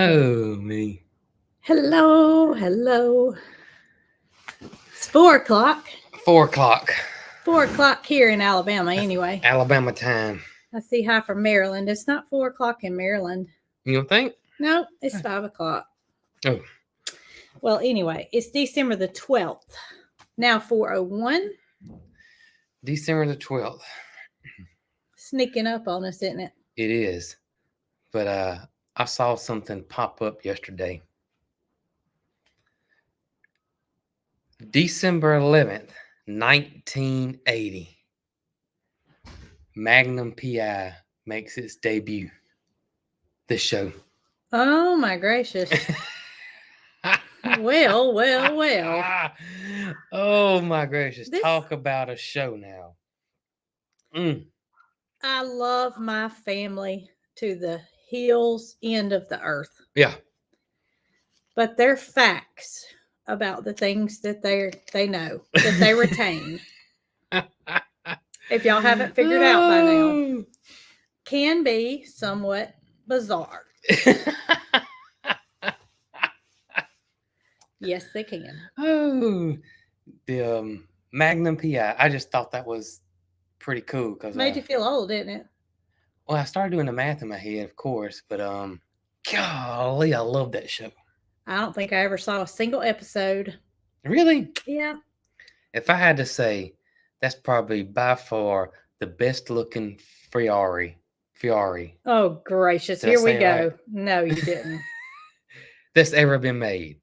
Oh, me. Hello, hello. It's 4 o'clock. 4 o'clock. 4 o'clock here in Alabama, That's anyway. Alabama time. I see hi from Maryland. It's not 4 o'clock in Maryland. You don't think? No, it's 5 o'clock. Oh. Well, anyway, it's December the 12th. Now 4:01. December the 12th. Sneaking up on us, isn't it? It is. But I saw something pop up yesterday. December 11th, 1980. Magnum PI makes its debut. This show. Oh my gracious. Well. Oh my gracious. Talk about a show now. I love my family to the hills end of the earth. Yeah. But they're facts about the things that they know, that they retain. If y'all haven't figured out by now, can be somewhat bizarre. Yes, they can. Oh, the Magnum PI. I just thought that was pretty cool because made you feel old, didn't it? Well, I started doing the math in my head, of course, but golly, I love that show. I don't think I ever saw a single episode. Really? Yeah. If I had to say, that's probably by far the best looking Ferrari. Oh gracious! Here we go. Right? No, you didn't. That's ever been made.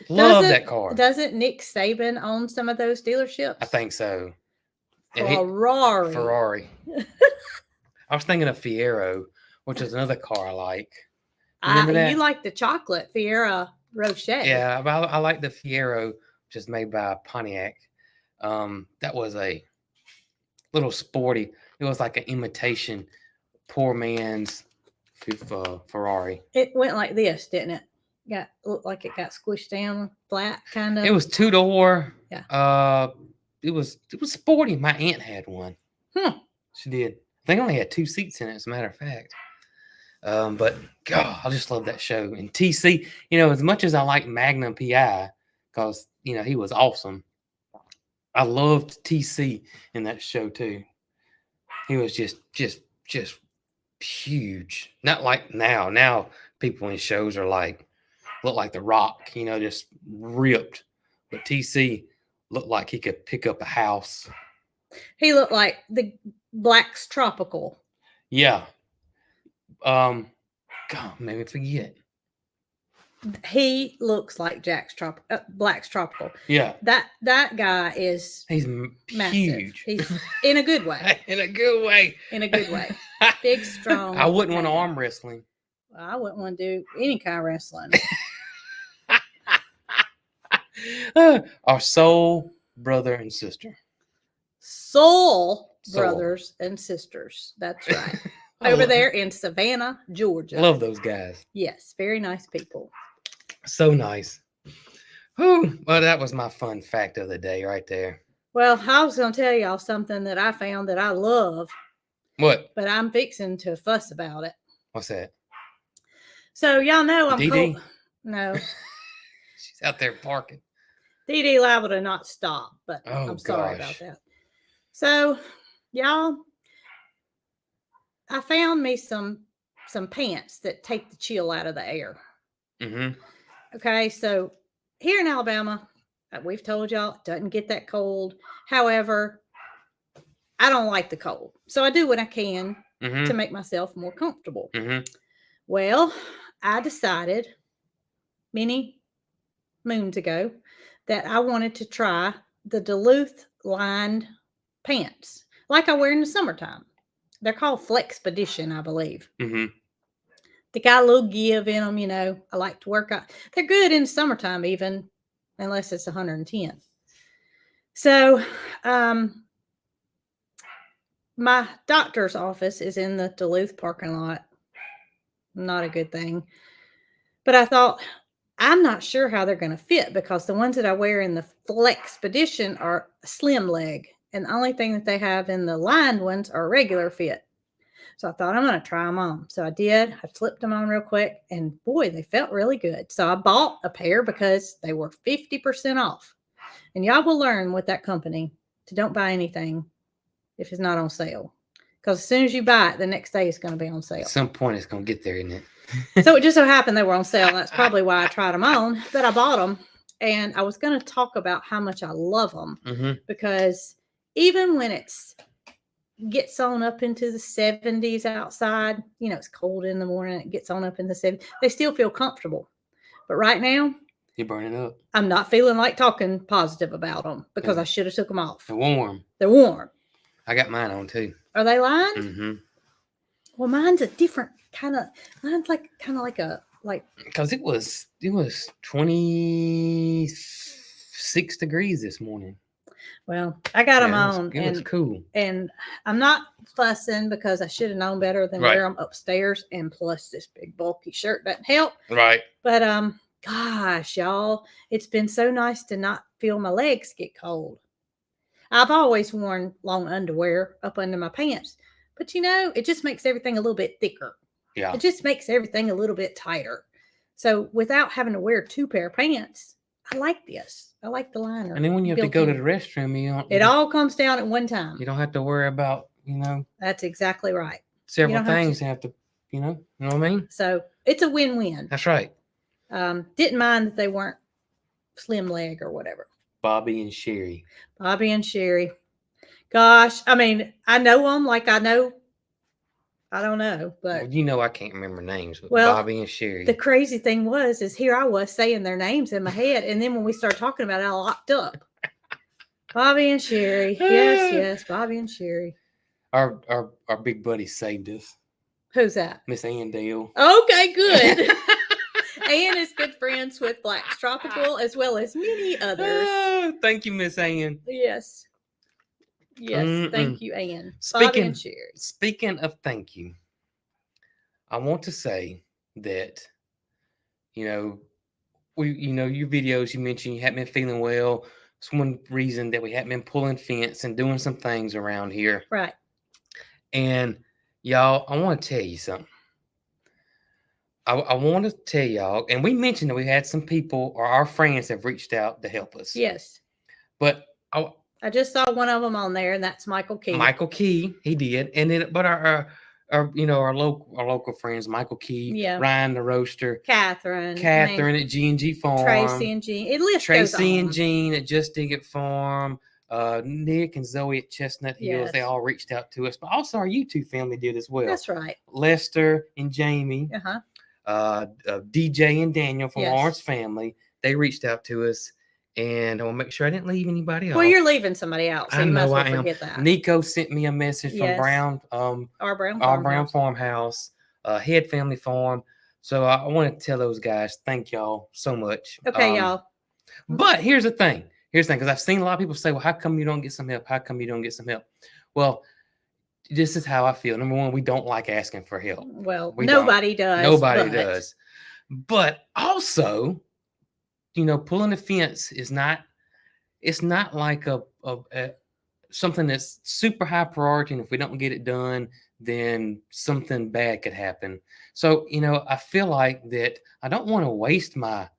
Love that car. Doesn't Nick Saban own some of those dealerships? I think so. Ferrari. I was thinking of Fiero, which is another car I like. Remember that? You like the chocolate Fiero Rocher. Yeah, I like the Fiero, which is made by Pontiac. That was a little sporty. It was like an imitation poor man's Ferrari. It went like this, didn't it? Looked like it got squished down flat, kind of. It was 2-door. Yeah. It was sporty. My aunt had one. She did. I think I only had 2 seats in it, as a matter of fact. But God, I just love that show. And TC, as much as I like Magnum PI, because he was awesome, I loved TC in that show too. He was just huge. Not like now. Now people in shows are look like The Rock, just ripped. But TC looked like he could pick up a house. He looked like the Black's Tropical. Yeah. God, made me forget. He looks like Black's Tropical. Yeah. That guy is. He's massive. Huge. He's in a good way. In a good way. Big, strong. I wouldn't want to arm wrestling. I wouldn't want to do any kind of wrestling. Our soul brother and sister. Soul brothers and sisters. That's right. Over there in Savannah, Georgia. Love those guys. Yes, very nice people. So nice. Whew. Well, that was my fun fact of the day right there. Well, I was going to tell y'all something that I found that I love. What? But I'm fixing to fuss about it. What's that? So y'all know I'm DD? No. She's out there parking. DD liable to not stop, but I'm sorry about that. So, y'all, I found me some pants that take the chill out of the air. Mm-hmm. Okay, so here in Alabama, we've told y'all it doesn't get that cold. However, I don't like the cold, so I do what I can to make myself more comfortable. Mm-hmm. Well, I decided many moons ago that I wanted to try the Duluth lined pants like I wear in the summertime. They're called Flexpedition, I believe. Mm-hmm. They got a little give in them, I like to work out. They're good in the summertime, even unless it's 110. So, my doctor's office is in the Duluth parking lot. Not a good thing. But I thought, I'm not sure how they're going to fit because the ones that I wear in the Flexpedition are slim leg. And the only thing that they have in the lined ones are regular fit. So I thought I'm going to try them on. So I did. I slipped them on real quick, and boy, they felt really good. So I bought a pair because they were 50% off. And y'all will learn with that company to don't buy anything if it's not on sale. Because as soon as you buy it, the next day it's going to be on sale. At some point, it's going to get there, isn't it? So it just so happened they were on sale. And that's probably why I tried them on. But I bought them. And I was going to talk about how much I love them. Mm-hmm. Because even when it's gets on up into the 70s outside, it's cold in the morning, it gets on up in the 70s, they still feel comfortable. But right now, you're burning up. I'm not feeling like talking positive about them because I should have took them off. They're warm. They're warm. I got mine on too. Are they lined? Mm-hmm. Well, mine's a different kind of, mine's kind of like because it was 26 degrees this morning. Well, I got them on. It was cool. And I'm not fussing because I should have known better than wear them upstairs. And plus, this big bulky shirt doesn't help. Right. But gosh, y'all, it's been so nice to not feel my legs get cold. I've always worn long underwear up under my pants, but it just makes everything a little bit thicker. Yeah. It just makes everything a little bit tighter. So without having to wear 2 pair of pants, I like this. I like the liner. And then when you have to go to the restroom, it all comes down at one time. You don't have to worry about, That's exactly right. Several things you have to, you know what I mean? So it's a win-win. That's right. Didn't mind that they weren't slim leg or whatever. Bobby and Sherry. Gosh, I mean, I know them like I know. I don't know, but I can't remember names. But Bobby and Sherry. The crazy thing is here I was saying their names in my head, and then when we started talking about it, I locked up. Bobby and Sherry, yes, Bobby and Sherry. Our big buddy saved us. Who's that? Miss Ann Dale. Okay, good. Ann is good friends with Black's Tropical as well as many others. Oh, thank you, Miss Ann. Yes. Thank you, Ann. Bobby and Sherry. Speaking of thank you, I want to say that, your videos, you mentioned you hadn't been feeling well. It's one reason that we hadn't been pulling fence and doing some things around here. Right. And y'all, I want to tell you something. I want to tell y'all, and we mentioned that we had some people or our friends have reached out to help us. Yes. But I just saw one of them on there, and that's Michael Key. Michael Key, he did, and then but our local friends, Michael Key, Ryan the roaster, Catherine at G&G Farm, Tracy and Jean. Tracy and Jean at Just Dig It Farm, Nick and Zoe at Chestnut Hills. Yes. They all reached out to us, but also our YouTube family did as well. That's right. Lester and Jamie, DJ and Daniel from Lawrence family. They reached out to us. And I want to make sure I didn't leave anybody else. Well, you're leaving somebody else, so you must forget that. Nico sent me a message from Brown, our Brown Farmhouse, Head Family Farm. So I want to tell those guys, thank y'all so much. Okay, y'all. But here's the thing, because I've seen a lot of people say, well, how come you don't get some help? How come you don't get some help? Well, this is how I feel. Number one, we don't like asking for help. Well, nobody does. Nobody does. But also, pulling the fence is not like a something that's super high priority. And if we don't get it done, then something bad could happen. So, I feel like that I don't want to waste my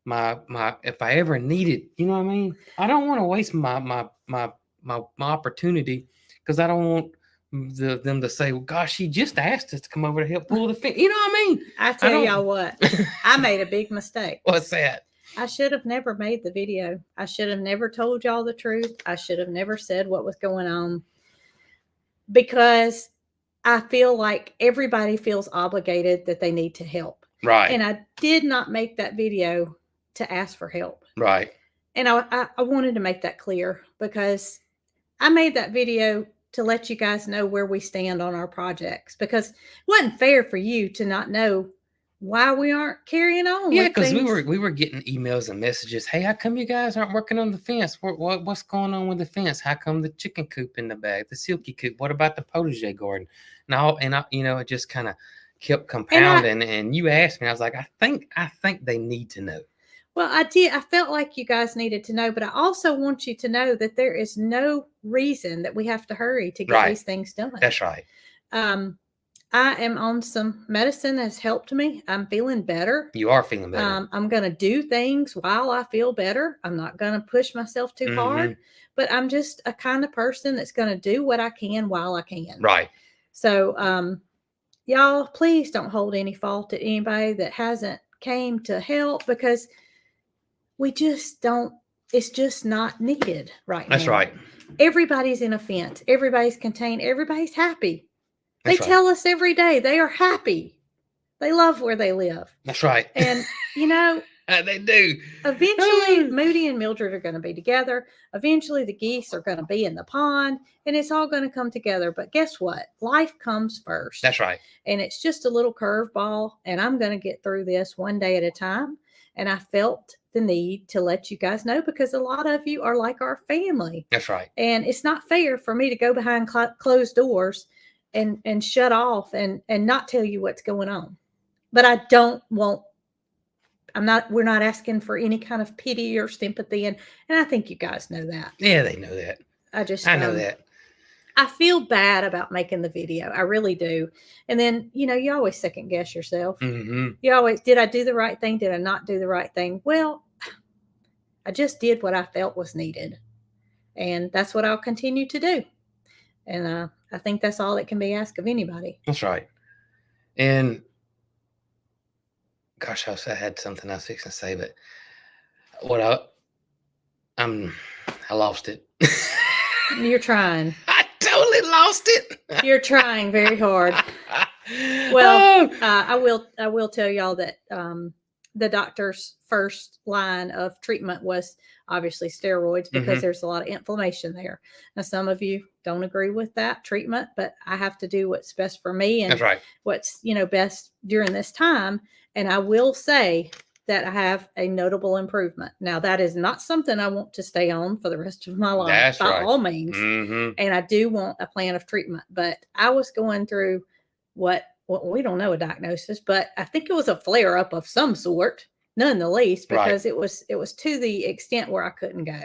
if I ever need it, you know what I mean? I don't want to waste my opportunity because I don't want them to say, well, gosh, she just asked us to come over to help pull the fence. You know what I mean? I tell y'all what, I made a big mistake. What's that? I should have never made the video. I should have never told y'all the truth. I should have never said what was going on because I feel like everybody feels obligated that they need to help. Right. And I did not make that video to ask for help. Right. And I wanted to make that clear because I made that video to let you guys know where we stand on our projects because it wasn't fair for you to not know why we aren't carrying on. Yeah, because we were getting emails and messages. Hey, how come you guys aren't working on the fence? What's going on with the fence? How come the chicken coop in the bag, the silky coop? What about the potager garden? And I it just kind of kept compounding. And you asked me, I was like, I think they need to know. Well, I did. I felt like you guys needed to know, but I also want you to know that there is no reason that we have to hurry to get these things done. That's right. I am on some medicine that's helped me. I'm feeling better. You are feeling better. I'm going to do things while I feel better. I'm not going to push myself too hard, but I'm just a kind of person that's going to do what I can while I can. Right. So, y'all, please don't hold any fault at anybody that hasn't came to help, because we just don't, it's just not needed right now. That's right. Everybody's in a fence. Everybody's contained. Everybody's happy. That's They right. tell us every day they are happy. They love where they live. That's right. And, they do. Eventually, Moody and Mildred are going to be together. Eventually, the geese are going to be in the pond, and it's all going to come together. But guess what? Life comes first. That's right. And it's just a little curveball, and I'm going to get through this one day at a time. And I felt the need to let you guys know, because a lot of you are like our family. That's right. And it's not fair for me to go behind closed doors and shut off and not tell you what's going on. But I don't want, we're not asking for any kind of pity or sympathy. And I think you guys know that. Yeah, they know that. I know that. I feel bad about making the video. I really do. And then, you always second guess yourself. You always, did I do the right thing? Did I not do the right thing? Well, I just did what I felt was needed. And that's what I'll continue to do. And I think that's all that can be asked of anybody. That's right. And gosh, I had something I was fixing to say, but I lost it. You're trying. I totally lost it. You're trying very hard. Well, I will tell y'all that the doctor's first line of treatment was obviously steroids, because there's a lot of inflammation there. Now, some of you don't agree with that treatment, but I have to do what's best for me and That's right. what's best during this time. And I will say that I have a notable improvement. Now, that is not something I want to stay on for the rest of my life. That's by right. all means. And I do want a plan of treatment. But I was going through what we don't know a diagnosis, but I think it was a flare up of some sort, none the least, because it was to the extent where I couldn't go.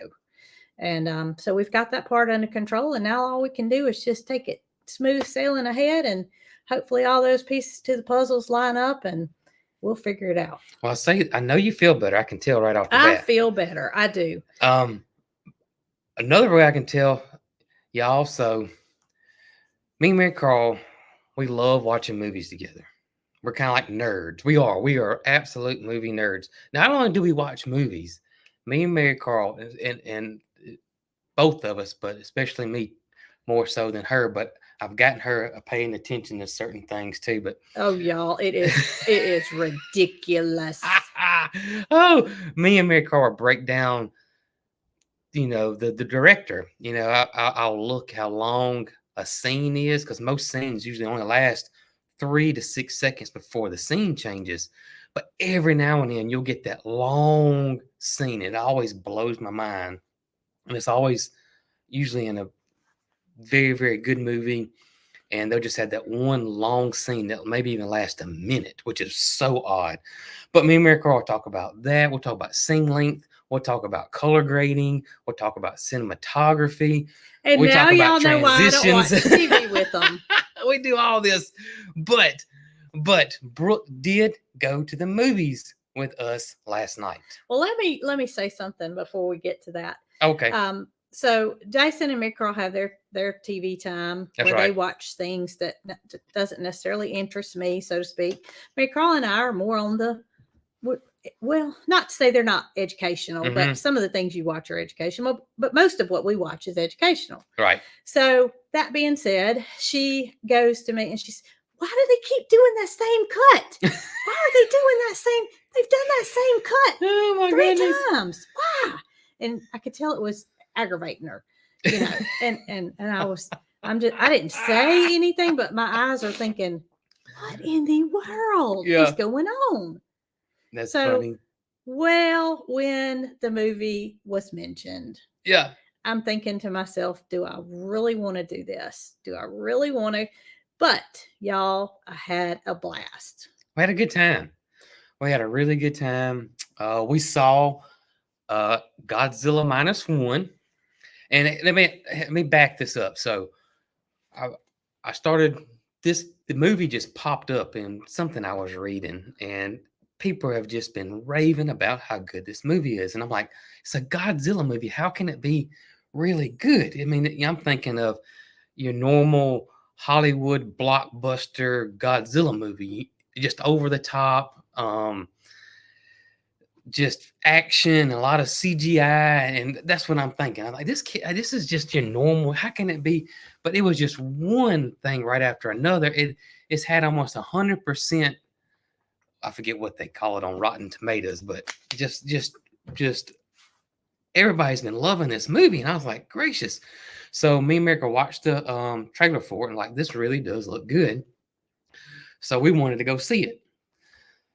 And so we've got that part under control. And now all we can do is just take it smooth sailing ahead, and hopefully all those pieces to the puzzles line up, and we'll figure it out. Well, I know you feel better. I can tell right off the bat. I feel better. I do. Another way I can tell y'all. So me and Mary Carl, we love watching movies together. We're kind of like nerds. We are absolute movie nerds. Not only do we watch movies, me and Mary Carl, and both of us, but especially me more so than her, but I've gotten her paying attention to certain things too. But oh, y'all, it is ridiculous. Oh, me and Mary Carl break down, the director. I'll look how long a scene is, because most scenes usually only last 3 to 6 seconds before the scene changes. But every now and then you'll get that long scene. It always blows my mind. And it's always usually in a very, very good movie. And they'll just have that one long scene that maybe even last a minute, which is so odd. But me and Mary Carl will talk about that. We'll talk about scene length. We'll talk about color grading. We'll talk about cinematography. And we now talk about y'all know why I don't watch transitions. TV with them. We do all this. But Brooke did go to the movies with us last night. Well, let me say something before we get to that. Okay. So Jason and Mary Carl have their TV time where they watch things that doesn't necessarily interest me, so to speak. Mary Carl and I are more on the, well, not to say they're not educational, but some of the things you watch are educational, but most of what we watch is educational. Right. So that being said, she goes to me and she's, why do they keep doing that same cut? Why are they doing that same? They've done that same cut Oh my 3 goodness. times. Why? And I could tell it was aggravating her, and I didn't say anything, but my eyes are thinking, what in the world is going on? That's funny. Well, when the movie was mentioned, I'm thinking to myself, do I really want to do this? Do I really want to? But y'all, I had a blast. We had a good time. We had a really good time. We saw Godzilla -1. And let me back this up. So I started the movie just popped up in something I was reading, and people have just been raving about how good this movie is. And I'm like, it's a Godzilla movie. How can it be really good? I mean, I'm thinking of your normal Hollywood blockbuster Godzilla movie, just over the top, just action, a lot of CGI, and that's what I'm thinking. I'm like, this is just your normal. How can it be? But it was just one thing right after another. It's had almost 100%. I forget what they call it on Rotten Tomatoes, but just everybody's been loving this movie, and I was like, gracious. So me and Miracle watched the trailer for it, and like, this really does look good. So we wanted to go see it.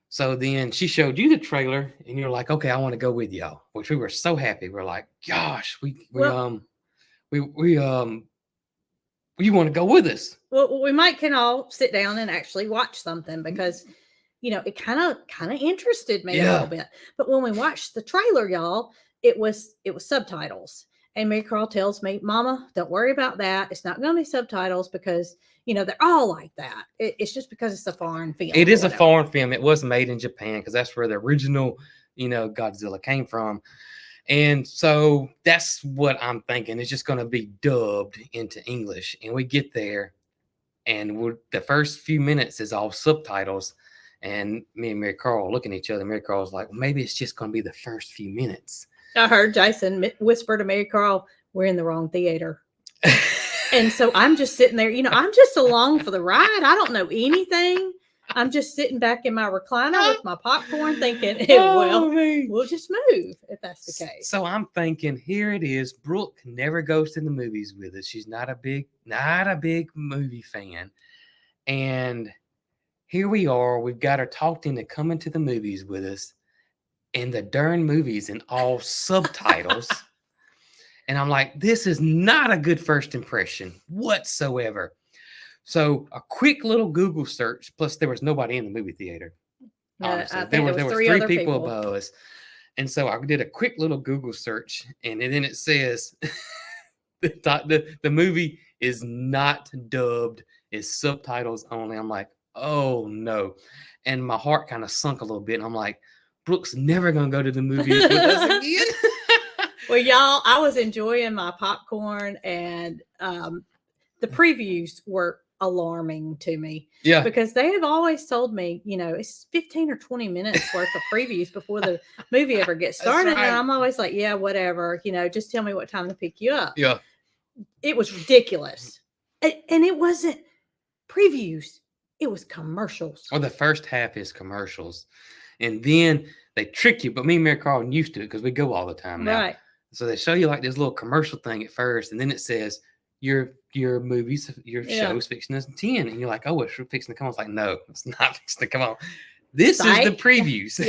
So then she showed you the trailer, and you're like, okay, I want to go with y'all, which we were so happy. We're like, gosh, you want to go with us? Well, we can all sit down and actually watch something, because it kind of interested me a little bit. But when we watched the trailer, y'all, it was subtitles. And Mary Carl tells me, Mama, don't worry about that. It's not going to be subtitles, because they're all like that. It's just because it's a foreign film. It is a foreign film. It was made in Japan, because that's where the original, Godzilla came from. And so that's what I'm thinking. It's just going to be dubbed into English. And we get there, and the first few minutes is all subtitles. And me and Mary Carl looking at each other. Mary Carl's like, well, maybe it's just going to be the first few minutes. I heard Jason whisper to Mary Carl, we're in the wrong theater. And so I'm just sitting there, I'm just along for the ride. I don't know anything. I'm just sitting back in my recliner with my popcorn thinking, we'll just move if that's the case. So I'm thinking, here it is. Brooke never goes to the movies with us. She's not a big movie fan. And here we are. We've got her talked into coming to the movies with us. And the darn movies in all subtitles. And I'm like, this is not a good first impression whatsoever. So a quick little Google search, plus there was nobody in the movie theater. There were three people above us. And so I did a quick little Google search, and then it says the movie is not dubbed, it's subtitles only. I'm like, oh no. And my heart kind of sunk a little bit. And I'm like, Brooke's never going to go to the movies with us again. Well, y'all, I was enjoying my popcorn, and the previews were alarming to me. Yeah. Because they have always told me, it's 15 or 20 minutes worth of previews before the movie ever gets started. Right. And I'm always like, yeah, whatever, just tell me what time to pick you up. Yeah. It was ridiculous. And it wasn't previews. It was commercials. Well, the first half is commercials. And then they trick you. But me and Mary Carl used to it, because we go all the time now. Right. So they show you like this little commercial thing at first, and then it says your movies, your show's fixing to 10, and you're like, oh, it's fixing to come on. It's like, no, it's not fixing to come on. This is the previews.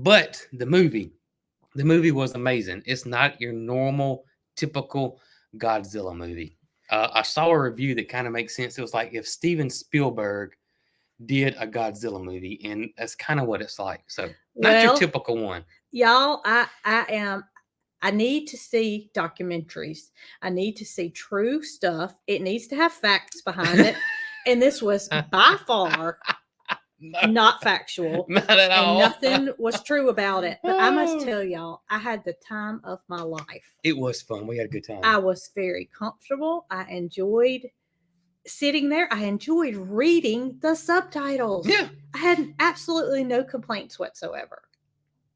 But the movie was amazing. It's not your normal, typical Godzilla movie. I saw a review that kind of makes sense. It was like if Steven Spielberg did a Godzilla movie, and that's kind of what it's like. So not your typical one. Y'all, I need to see documentaries. I need to see true stuff. It needs to have facts behind it. And this was by far not factual. Not at all. And nothing was true about it. But I must tell y'all, I had the time of my life. It was fun. We had a good time. I was very comfortable. I enjoyed sitting there. I enjoyed reading the subtitles. Yeah. I had absolutely no complaints whatsoever.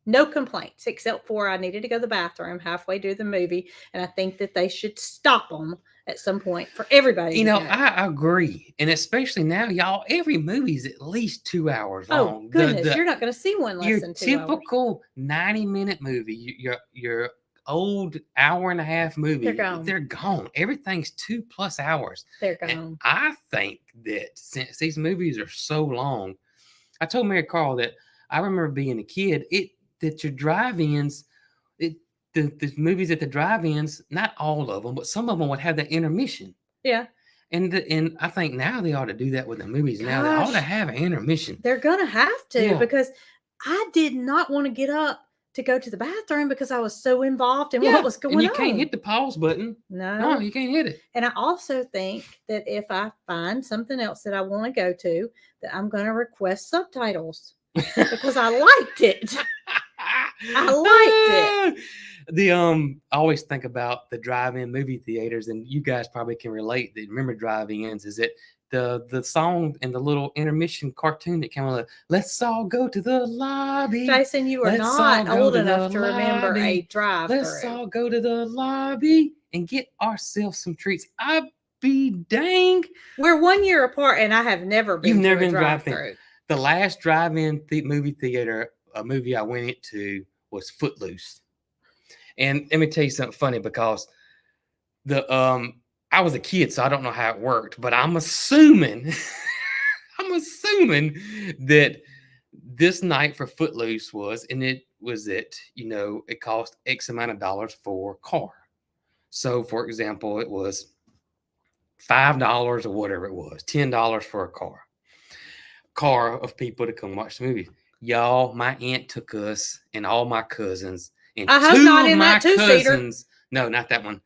No complaints, except for I needed to go to the bathroom halfway through the movie. And I think that they should stop them at some point for everybody. I agree. And especially now, y'all, every movie is at least 2 hours long. Oh, goodness. You're not going to see one less than 2 hours. Your typical 90-minute movie, your old hour and a half movie, they're gone. Everything's 2+ hours. They're gone. And I think that since these movies are so long, I told Mary Carl that I remember being a kid, that your drive-ins, the movies at the drive-ins, not all of them, but some of them would have the intermission. Yeah. And I think now they ought to do that with the movies. Now they ought to have an intermission. They're going to have to, because I did not want to get up to go to the bathroom because I was so involved in Yeah, what was and going you on. can't hit the pause button. No, No. you can't hit it. And I also think that if I find something else that I want to go to, that I'm going to request subtitles because I liked it. I liked it. I always think about the drive-in movie theaters, and you guys probably can relate. That remember drive-ins? Is it the song and the little intermission cartoon that came on? Let's all go to the lobby. Jason, you are Let's not all go old to enough the to remember a lobby. drive-through. Let's all go to the lobby and get ourselves some treats. I'd be dang. We're 1 year apart, and I have never been You've to never a been drive-in. drive-through. The last drive-in movie theater, a movie I went into was Footloose. And let me tell you something funny, because I was a kid, so I don't know how it worked, but I'm assuming that this night for Footloose was, and it cost X amount of dollars for a car. So for example, it was $5 or whatever it was, $10 for a car of people to come watch the movie. Y'all, my aunt took us and all my cousins. And I hope not in that two-seater. No, not that one.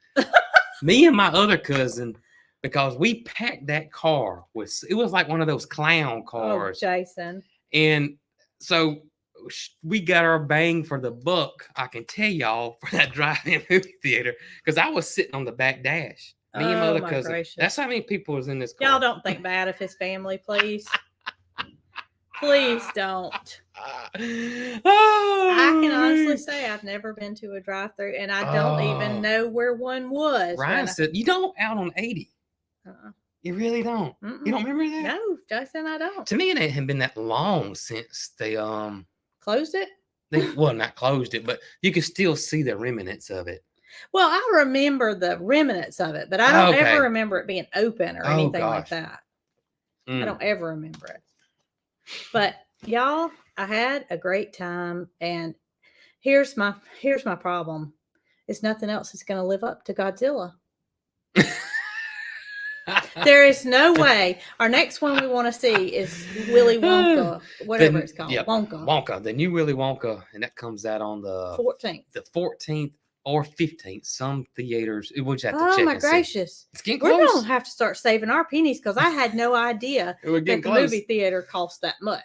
Me and my other cousin, because we packed that car it was like one of those clown cars. Oh, Jason. And so we got our bang for the buck, I can tell y'all, for that drive-in movie theater, because I was sitting on the back dash. Me and my other cousin. Gracious. That's how many people was in this car. Y'all don't think bad of his family, please. Please don't. I can honestly say I've never been to a drive-through, and I don't even know where one was. Ryan said you don't out on 80. You really don't. Mm-mm. You don't remember that? No, Jason, I don't. To me, it hadn't been that long since they closed it. Well, not closed it, but you could still see the remnants of it. Well, I remember the remnants of it, but I don't ever remember it being open or anything like that. I don't ever remember it. But y'all, I had a great time, and here's my problem. It's nothing else that's going to live up to Godzilla. There is no way. Our next one we want to see is Willy Wonka, whatever it's called. Yeah, Wonka, the new Willy Wonka, and that comes out on the 14th. The 14th or 15th. Some theaters. We'll just have to check. Oh my gracious! It's getting We're close. gonna have to start saving our pennies, because I had no idea that the movie theater cost that much.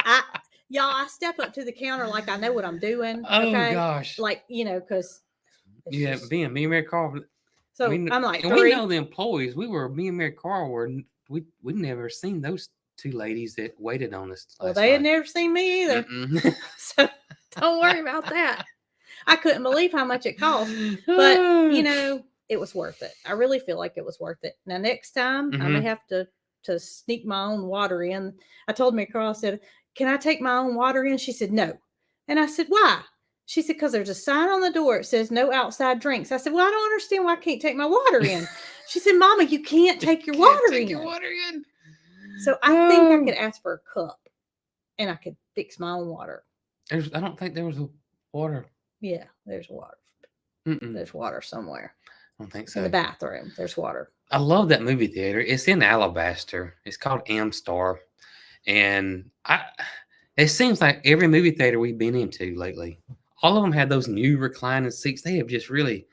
I step up to the counter like I know what I'm doing. Oh gosh! Like because me and Mary Carl. So I'm like, we know the employees. Me and Mary Carl were. We never seen those two ladies that waited on us. Well, they had never seen me either. So don't worry about that. I couldn't believe how much it cost, but it was worth it. I really feel like it was worth it. Now next time I may have to sneak my own water in. I told Mary Carl, I said, "Can I take my own water in?" She said, "No." And I said, "Why?" She said, "Because there's a sign on the door. It says no outside drinks." I said, "Well, I don't understand why I can't take my water in." She said, "Mama, you can't take your water in." So I think I could ask for a cup, and I could fix my own water. I don't think there was a water. Yeah, there's water. There's water somewhere. I don't think so. In the bathroom, there's water. I love that movie theater. It's in Alabaster. It's called Amstar. And it seems like every movie theater we've been into lately, all of them had those new reclining seats. They have just really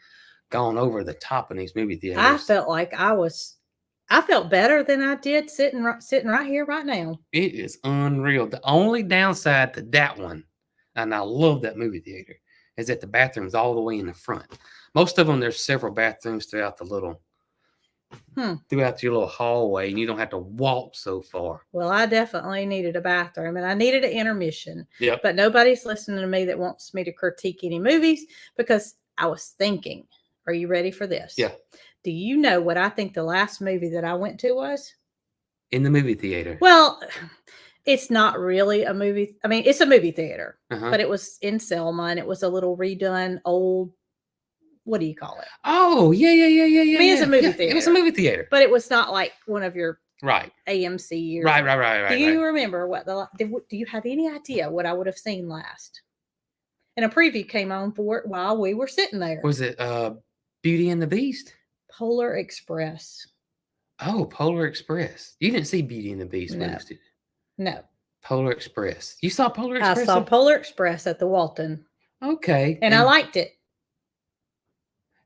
gone over the top in these movie theaters. I felt like I felt better than I did sitting right here right now. It is unreal. The only downside to that one, and I love that movie theater, is that the bathroom's all the way in the front. Most of them, there's several bathrooms throughout your little hallway, and you don't have to walk so far. Well, I definitely needed a bathroom, and I needed an intermission. Yep. But nobody's listening to me that wants me to critique any movies, because I was thinking, are you ready for this? Yeah. Do you know what I think the last movie that I went to was? In the movie theater. Well, it's not really a movie. I mean, it's a movie theater, but it was in Selma, and it was a little redone old, what do you call it? Oh, yeah. I mean, it's a movie theater. It was a movie theater. But it was not like one of your right AMC. Right. Do you remember what do you have any idea what I would have seen last? And a preview came on for it while we were sitting there. Was it Beauty and the Beast? Polar Express. Oh, Polar Express. You didn't see Beauty and the Beast, No. did you? No. Polar Express. You saw Polar I Express? saw Polar Express at the Walton, Okay. and I liked it.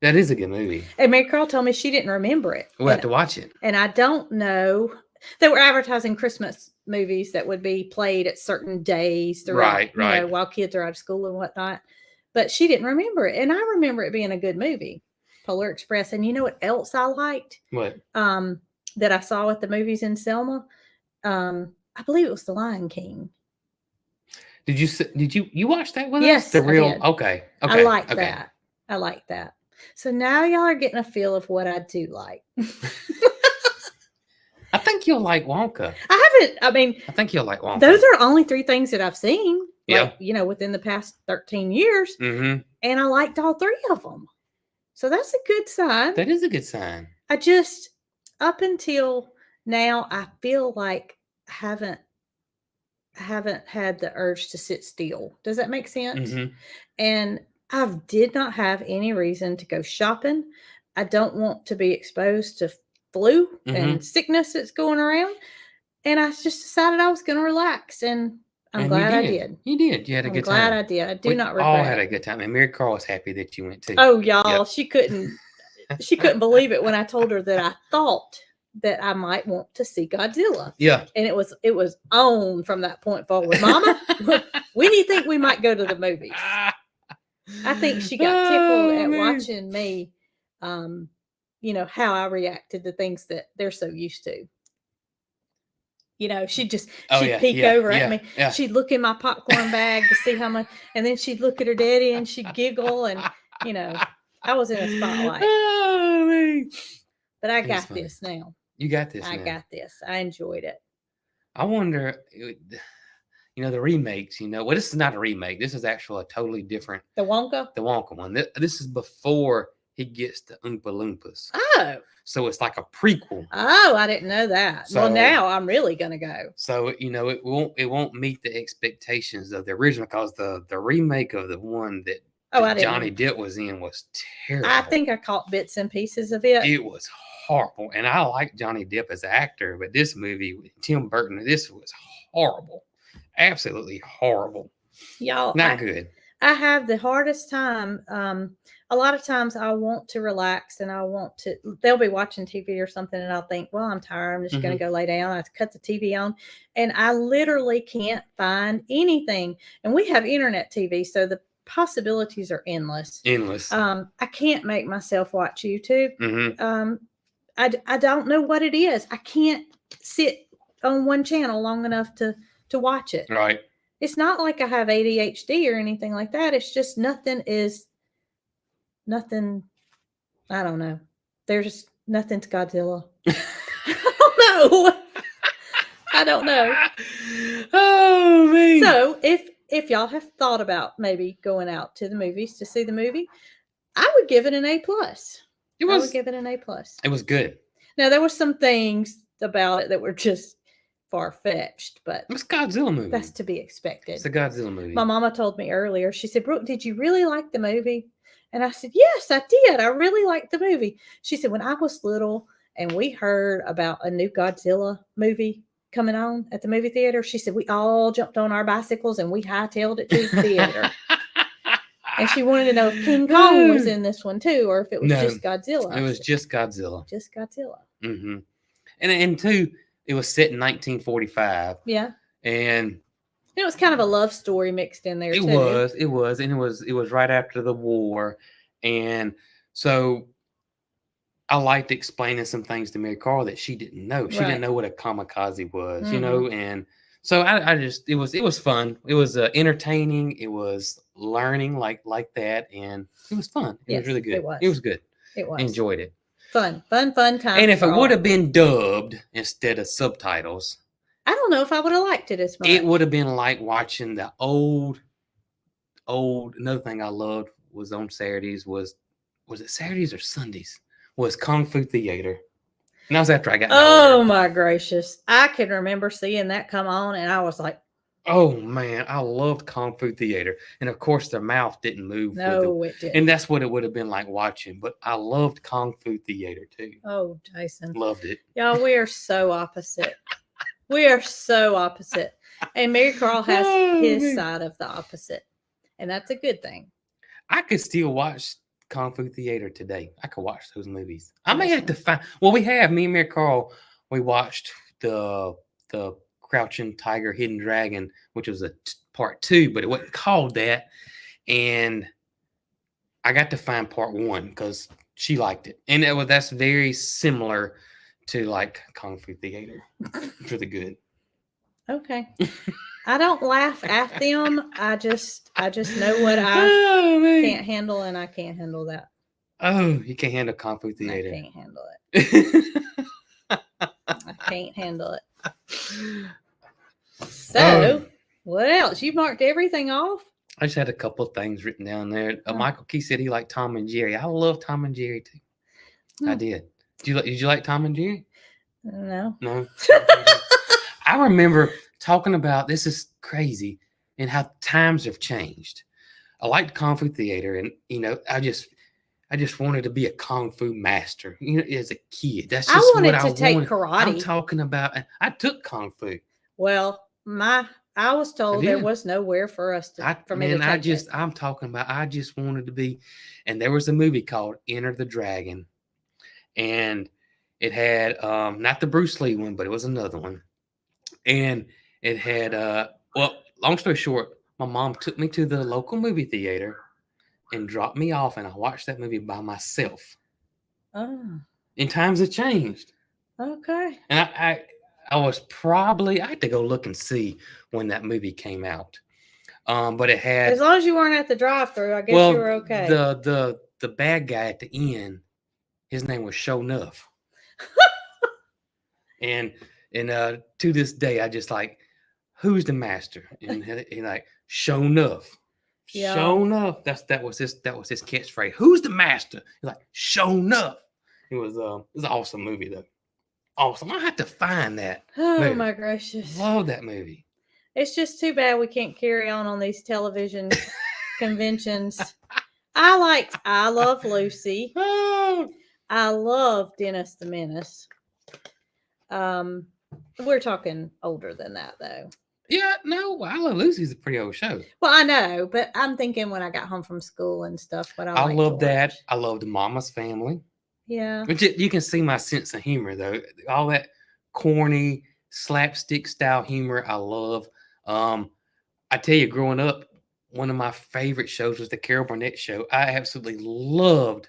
That is a good movie. And Mary Carl told me she didn't remember it. We'll have to watch it. And I don't know. They were advertising Christmas movies that would be played at certain days throughout, Right. while kids are out of school and whatnot. But she didn't remember it. And I remember it being a good movie, Polar Express. And you know what else I liked? What? That I saw at the movies in Selma? I believe it was The Lion King. Did you watch that with us? Yes, The real. I did. Okay. I like that. I like that. So now y'all are getting a feel of what I do like. I think you'll like Wonka. I think you'll like Wonka. Those are only 3 things that I've seen. Yeah. Like, within the past 13 years. Mm-hmm. And I liked all 3 of them. So that's a good sign. That is a good sign. I just, up until now, I feel like I haven't had the urge to sit still. Does that make sense? Mm-hmm. And I did not have any reason to go shopping. I don't want to be exposed to flu and sickness that's going around. And I just decided I was going to relax. And I'm glad I did. You did. You had a good time. I'm glad I did. I do not regret. All had a good time. And Mary Carl was happy that you went too. Oh, y'all. Yep. She couldn't believe it when I told her that I thought that I might want to see Godzilla. Yeah. And it was on from that point forward. Mama, when do you think we might go to the movies? I think she got tickled at watching me, how I reacted to things that they're so used to. She'd peek over at me. Yeah. She'd look in my popcorn bag to see how much, and then she'd look at her daddy and she'd giggle. And, I was in a spotlight. Oh, man. But I got this now. You got this. I got this. I enjoyed it. I wonder, the remakes, well, this is not a remake. This is actually a totally different. The Wonka one. This is before he gets the Oompa Loompas. Oh. So it's like a prequel. Oh, I didn't know that. So, well, now I'm really going to go. So, it won't meet the expectations of the original, because the remake of the one that Johnny Depp was in was terrible. I think I caught bits and pieces of it. It was horrible. And I like Johnny Depp as an actor, but this movie with Tim Burton, this was horrible. Absolutely horrible. Y'all, not good. I have the hardest time. A lot of times I want to relax and they'll be watching TV or something and I'll think, well, I'm tired. I'm just going to go lay down. I have to cut the TV on. And I literally can't find anything. And we have internet TV, so the possibilities are endless. I can't make myself watch YouTube. I don't know what it is. I can't sit on one channel long enough to watch it. Right. It's not like I have ADHD or anything like that. It's just nothing. I don't know. There's nothing's Godzilla. I don't know. Oh, man. So if y'all have thought about maybe going out to the movies to see the movie, I would give it an A+. I would give it an A+. It was good. Now, there were some things about it that were just far-fetched, but it's a Godzilla movie. That's to be expected. It's a Godzilla movie. My mama told me earlier, she said, Brooke, did you really like the movie? And I said, yes, I did. I really liked the movie. She said, when I was little and we heard about a new Godzilla movie coming on at the movie theater, she said, we all jumped on our bicycles and we hightailed it to the theater. And she wanted to know if King Kong was in this one too, or if it was just Godzilla. It was just Godzilla. Just Godzilla. Mm-hmm. And two, it was set in 1945. Yeah. And it was kind of a love story mixed in there, It was. And it was right after the war. And so I liked explaining some things to Mary Carl that she didn't know. She didn't know what a kamikaze was, and so it was fun. It was entertaining. It was learning like that. And it was fun. It was really good. It was good. It was. Enjoyed it. Fun time. And if it would have been dubbed instead of subtitles, I don't know if I would have liked it as much. It would have been like watching the old. Another thing I loved was on Saturdays was it Saturdays or Sundays? Was Kung Fu Theater. And that was after I got older. My gracious. I can remember seeing that come on and I was like, oh man, I loved Kung Fu Theater. And of course their mouth didn't move. No, it didn't. And that's what it would have been like watching. But I loved Kung Fu Theater too. Oh, Jason. Loved it. Y'all, we are so opposite. We are so opposite. And Mary Carl has Oh, his man. side of the opposite. And that's a good thing. I could still watch Kung Fu Theater today. I could watch those movies. I may have to Awesome. find. Well, we have me and Mary Carl. We watched the Crouching Tiger, Hidden Dragon, which was a part 2, but it wasn't called that. And I got to find part 1 because she liked it, and that's very similar to like Kung Fu Theater for the good. Okay. I don't laugh at them. I just know what I Oh, man. can't handle, and I can't handle that. Oh, you can't handle Kung Fu I Theater. can't handle it. I can't handle it. So, what else? You marked everything off? I just had a couple of things written down there. Oh. Michael Key said he liked Tom and Jerry. I love Tom and Jerry too. I Hmm. did. Did you like Tom and Jerry? No. No. I remember talking about, this is crazy, and how times have changed. I liked Kung Fu Theater, and I just wanted to be a Kung Fu master. As a kid, that's just wanted what to I take wanted. karate. I'm talking about. I took Kung Fu. Well, I was told there did. was nowhere for us to for me to Man, take it. I'm talking about. I just wanted to be, and there was a movie called Enter the Dragon, and it had not the Bruce Lee one, but it was another one, and it had well, long story short, my mom took me to the local movie theater and dropped me off, and I watched that movie by myself. Oh, And times have changed, okay. and I was probably, I had to go look and see when that movie came out. But it had, As long as you weren't at the drive-through, I guess you were okay. The bad guy at the end, his name was Shoutout. and to this day, I just like, who's the master? And he like, Shoutout. Yeah. Shoutout. That was his catchphrase. Who's the master? He's like, Shoutout. It was an awesome movie though. Awesome. I had to find that. Oh movie. my gracious. Love that movie. It's just too bad we can't carry on these television conventions. I Love Lucy. Oh. I love Dennis the Menace. We're talking older than that though. Yeah, no, I Love Lucy's a pretty old show. Well, I know, but I'm thinking when I got home from school and stuff, what I love that. I loved Mama's Family. Yeah. But you can see my sense of humor though. All that corny slapstick style humor I love. I tell you, growing up, one of my favorite shows was the Carol Burnett Show. I absolutely loved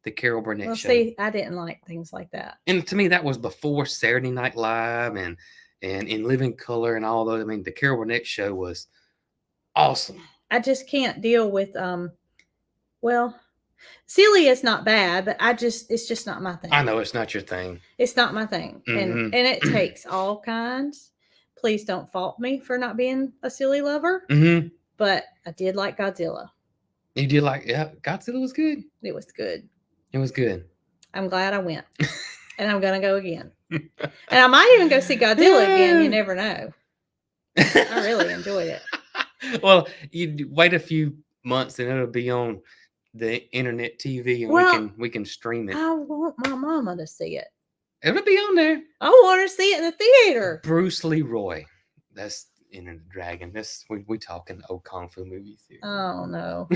the Carol Burnett Show. See, I didn't like things like that. And to me, that was before Saturday Night Live and In Living Color and all those. I mean, the Carol Burnett Show was awesome. I just can't deal with well, silly is not bad, but it's just not my thing. I know it's not your thing. It's not my thing. And it takes all kinds. Please don't fault me for not being a silly lover. Mm-hmm. But I did like Godzilla. You did like, yeah, Godzilla was good. It was good. It was good. I'm glad I went. And I'm going to go again. And I might even go see Godzilla again. You never know. I really enjoyed it. Well, you wait a few months and it'll be on the internet TV and we can stream it. I want my mama to see it. It'll be on there. I want her to see it in the theater. Bruce Leroy. That's Enter the Dragon. That's we talking old Kung Fu movies here. Oh no.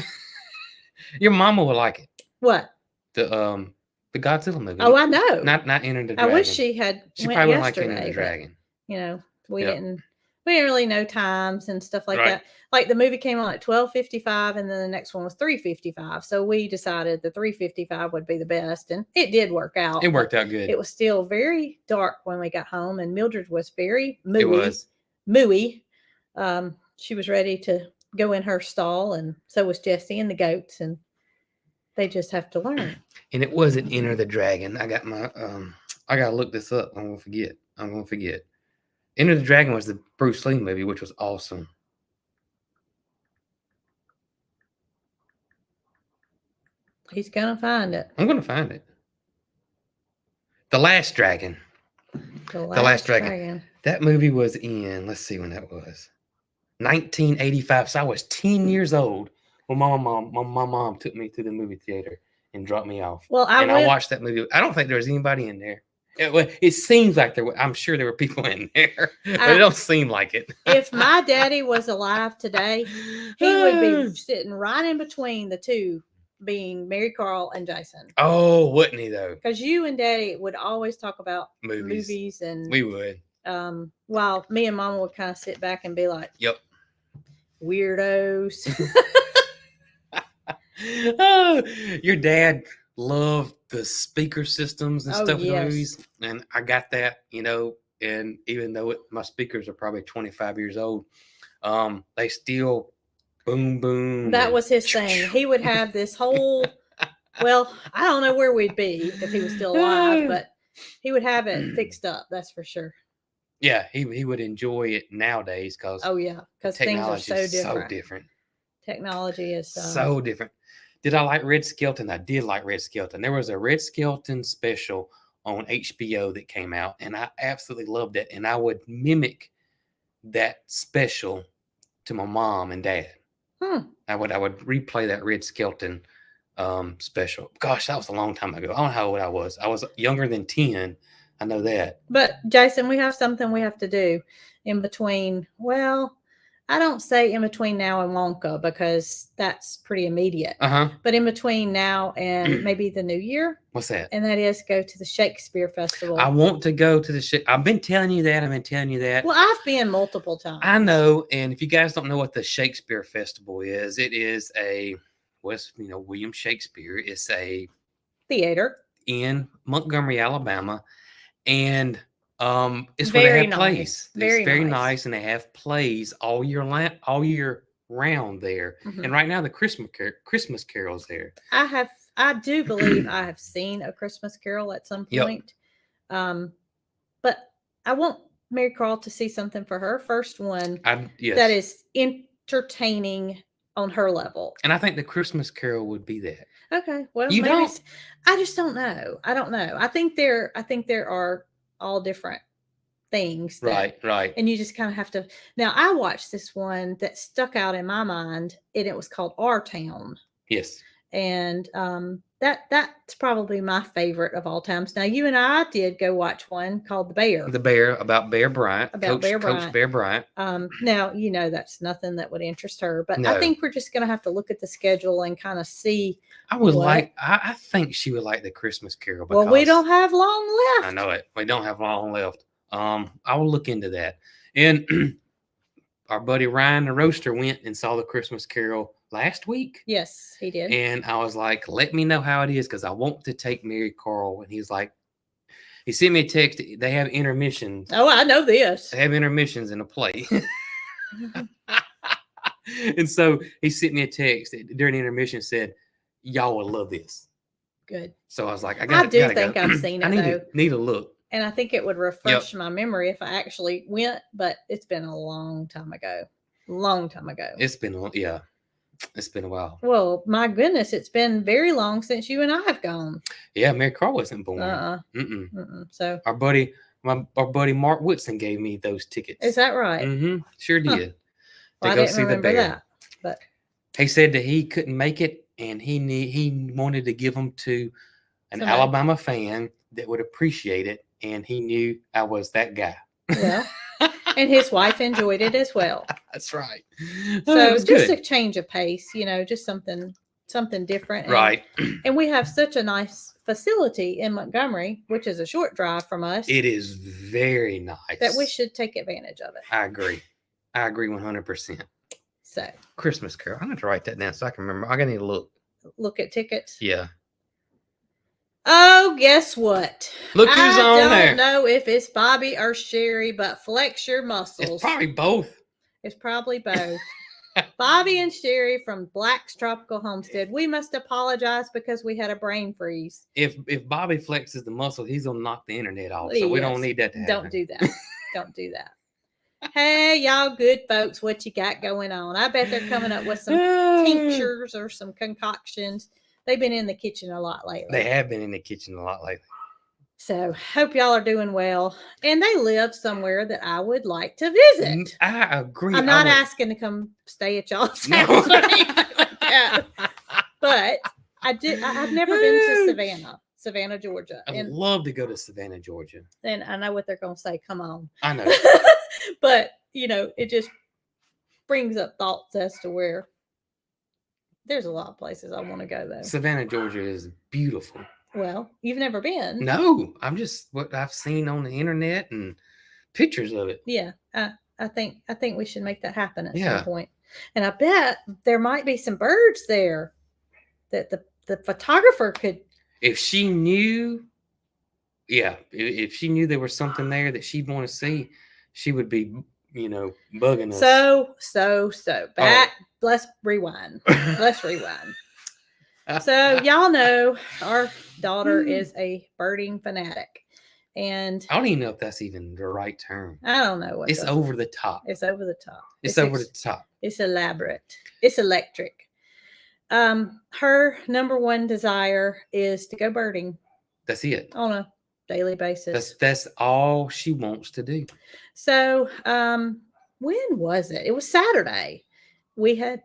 Your mama would like it. What? The Godzilla movie. Oh, I know. Not Enter the Dragon. I wish she had. She went probably yesterday, like Enter the Dragon. You know, we didn't really know times and stuff like Right. that. Like the movie came on at 12:55, and then the next one was 3:55. So we decided the 3:55 would be the best, and it did work out. It worked out good. It was still very dark when we got home, and Mildred was very mooey. It was. Mooey. She was ready to go in her stall, and so was Jessie and the goats, and they just have to learn. And it wasn't Enter the Dragon. I got my I gotta look this up. I'm gonna forget. Enter the Dragon was the Bruce Lee movie, which was awesome. He's gonna find it. I'm gonna find it. The Last Dragon. The Last Dragon. That movie was in, let's see when that was. 1985. So I was 10 years old when my mom took me to the movie theater and dropped me off. Well, I watched that movie. I don't think there was anybody in there. It seems like there were. I'm sure there were people in there, but it don't seem like it. If my daddy was alive today, he would be sitting right in between the two, being Mary Carl and Jason. Oh, wouldn't he though? Because you and Daddy would always talk about Movies. movies and We would. while me and Mama would kind of sit back and be like, Yep. Weirdos. Oh, your dad loved the speaker systems and Oh, stuff in the yes. movies, and I got that, and even though my speakers are probably 25 years old, they still boom boom. That was his thing. He would have this whole, well, I don't know where we'd be if he was still alive, but he would have it fixed up, that's for sure. Yeah, he would enjoy it nowadays because Oh yeah, because things are so is different. so different. Technology is so different. Did I like Red Skelton? I did like Red Skelton. There was a Red Skelton special on HBO that came out, and I absolutely loved it. And I would mimic that special to my mom and dad. I would replay that Red Skelton special. Gosh, that was a long time ago. I don't know how old I was. I was younger than 10. I know that. But Jason, we have something we have to do in between. Well, I don't say in between now and Wonka because that's pretty immediate. But in between now and maybe the new year. What's that? And that is go to the Shakespeare Festival. I want to go to the I've been telling you that. Well, I've been multiple times. I know. And if you guys don't know what the Shakespeare Festival is, it is William Shakespeare. It's a theater in Montgomery, Alabama. And it's very where they have nice. plays. Very it's very nice. nice, and they have plays all year round there. And right now the Christmas Carol's there. I do believe I have seen a Christmas Carol at some point. Yep. But I want Mary Carl to see something for her first one that is entertaining on her level. And I think the Christmas Carol would be that. Okay. Well, you don't. I just don't know. I don't know. I think there are all different things. Right. And you just kind of have to. Now, I watched this one that stuck out in my mind, and it was called Our Town. Yes. And that's probably my favorite of all times. Now, you and I did go watch one called The Bear. The Bear, about Bear Bryant. Coach Bear Bryant. Now, that's nothing that would interest her, but I think we're just going to have to look at the schedule and kind of see. I think she would like the Christmas Carol. Well, we don't have long left. I know it. We don't have long left. I will look into that. And our buddy Ryan the Roaster went and saw the Christmas Carol last week. Yes, he did. And I was like, let me know how it is because I want to take Mary Carl. And he's like, he sent me a text. They have intermissions. Oh, I know this. They have intermissions in a play. And so he sent me a text during the intermission said, y'all will love this. Good. So I was like, I do think I've seen it, I need a look. And I think it would refresh my memory if I actually went, but it's been a long time ago. It's been a while. Well, my goodness, it's been very long since you and I have gone. Yeah, Mary Carl wasn't born. So our buddy Mark Woodson gave me those tickets. Is that right? Sure did. Well, I didn't remember that. But he said that he couldn't make it, and he wanted to give them to an Alabama fan that would appreciate it, and he knew I was that guy. Well, and his wife enjoyed it as well. That's right. So just a change of pace, just something different. Right. And we have such a nice facility in Montgomery, which is a short drive from us. It is very nice. That we should take advantage of it. I agree 100%. So Christmas Carol. I'm going to write that down so I can remember. I'm going to need to look at tickets. Yeah. Oh, guess what? Look who's on there. I don't know if it's Bobby or Sherry, but flex your muscles. It's probably both. Bobby and Sherry from Black's Tropical Homestead. We must apologize because we had a brain freeze. If Bobby flexes the muscle, he's going to knock the internet off. So we don't need that to happen. Don't do that. Don't do that. Hey, y'all good folks, what you got going on? I bet they're coming up with some tinctures or some concoctions. They've been in the kitchen a lot lately. They have been in the kitchen a lot lately. So, hope y'all are doing well. And they live somewhere that I would like to visit. I agree. I'm not asking to come stay at y'all's house or anything like that. But I've never been to Savannah. Savannah, Georgia. I'd And love to go to Savannah, Georgia. I know what they're going to say. Come on. I know. But, it just brings up thoughts as to where there's a lot of places I want to go, though. Savannah, Georgia is beautiful. Well, you've never been. No, I'm just what I've seen on the internet and pictures of it. Yeah, I think we should make that happen at Yeah. some point. And I bet there might be some birds there that the photographer could. If she knew, if she knew there was something there that she'd want to see, she would be, bugging us. So back. Let's rewind. Let's rewind. So y'all know our daughter is a birding fanatic. And I don't even know if that's even the right term. I don't know what it's over the top. It's over the top. It's over the top. It's elaborate. It's electric. Her number one desire is to go birding. That's it. On a daily basis. That's all she wants to do. So, when was it? It was Saturday. We had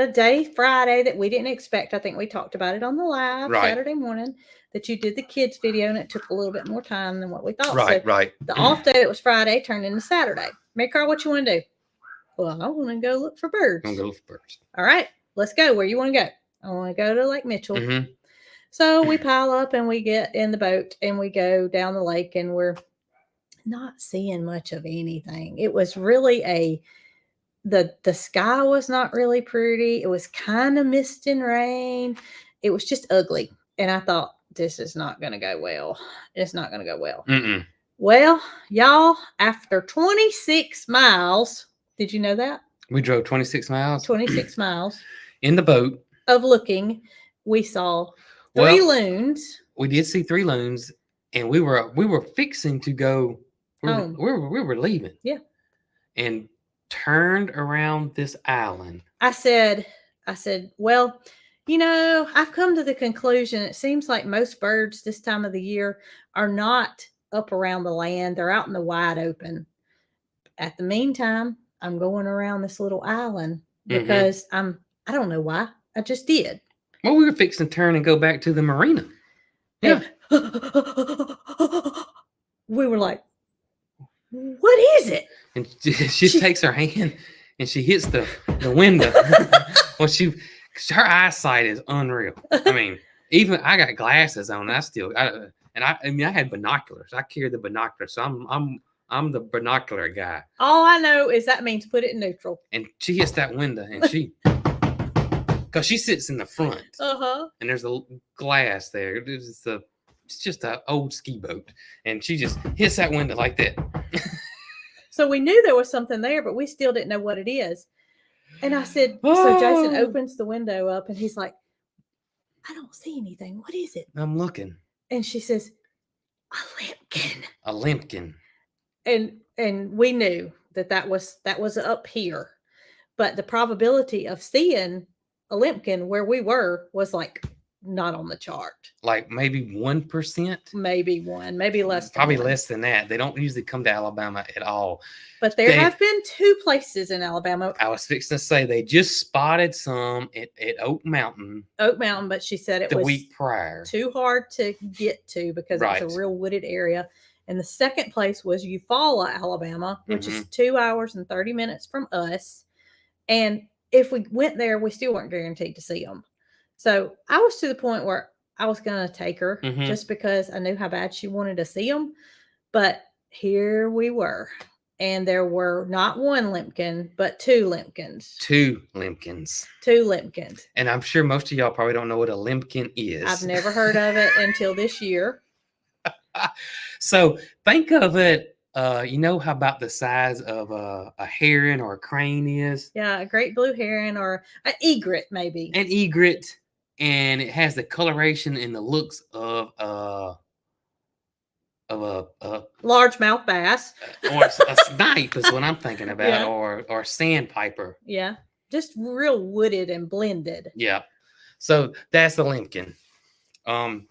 a day Friday that we didn't expect. I think we talked about it on the live Saturday morning that you did the kids video and it took a little bit more time than what we thought. Right. The off day that was Friday turned into Saturday. Mary Carl, what you want to do? Well, I want to go look for birds. I'm going to go look for birds. All right, let's go. Where you want to go? I want to go to Lake Mitchell. Mm-hmm. So we pile up and we get in the boat and we go down the lake and we're not seeing much of anything. It was really the sky was not really pretty. It was kind of mist and rain. It was just ugly. And I thought, this is not going to go well. It's not going to go well. Mm-mm. Well, y'all, after 26 miles, did you know that? We drove 26 miles. 26 miles. In the boat. Of looking, we saw three loons. We did see 3 loons, and we were fixing to go. We were leaving. Yeah. And turned around this island. I said, well, I've come to the conclusion it seems like most birds this time of the year are not up around the land. They're out in the wide open. At the meantime, I'm going around this little island because I don't know why. I just did. Well, we were fixing to turn and go back to the marina. Yeah. We were like, what is it? And she takes her hand and she hits the window. Well, her eyesight is unreal. I mean, even I got glasses on. I had binoculars. I carry the binoculars, so I'm the binocular guy. All I know is that means put it in neutral. And she hits that window, and because she sits in the front. And there's a glass there. It's just an old ski boat, and she just hits that window like that. So we knew there was something there, but we still didn't know what it is. And I said, so Jason opens the window up and he's like, I don't see anything. What is it? I'm looking. And she says, a limpkin. A limpkin. And we knew that was up here. But the probability of seeing a limpkin where we were was like not on the chart. Like maybe 1%? Maybe 1, maybe less. Probably less than that. They don't usually come to Alabama at all. But there have been 2 places in Alabama. I was fixing to say they just spotted some at Oak Mountain. Oak Mountain, but she said it was the week prior. Too hard to get to because it's a real wooded area. And the second place was Eufaula, Alabama, which is 2 hours and 30 minutes from us. And if we went there, we still weren't guaranteed to see them. So I was to the point where I was going to take her just because I knew how bad she wanted to see them. But here we were. And there were not 1 limpkin, but 2 limpkins. 2 limpkins. 2 limpkins. And I'm sure most of y'all probably don't know what a limpkin is. I've never heard of it until this year. So think of it, how about the size of a heron or a crane is? Yeah, a great blue heron or an egret, maybe. An egret, and it has the coloration and the looks of a largemouth bass, or a snipe is what I'm thinking about, or sandpiper. Yeah, just real wooded and blended. Yeah, so that's the limpkin.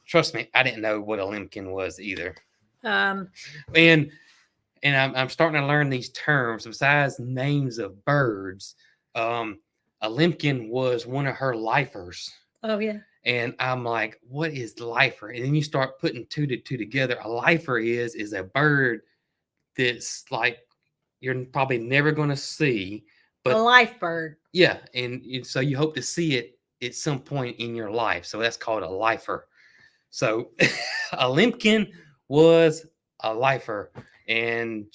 Trust me, I didn't know what a limpkin was either. And I'm starting to learn these terms besides names of birds. A limpkin was one of her lifers. Oh yeah. And I'm like, what is lifer? And then you start putting two to two together. A lifer is a bird that's like you're probably never going to see, A but life bird. yeah, and so you hope to see it at some point in your life. So that's called a lifer. So a limpkin was a lifer, and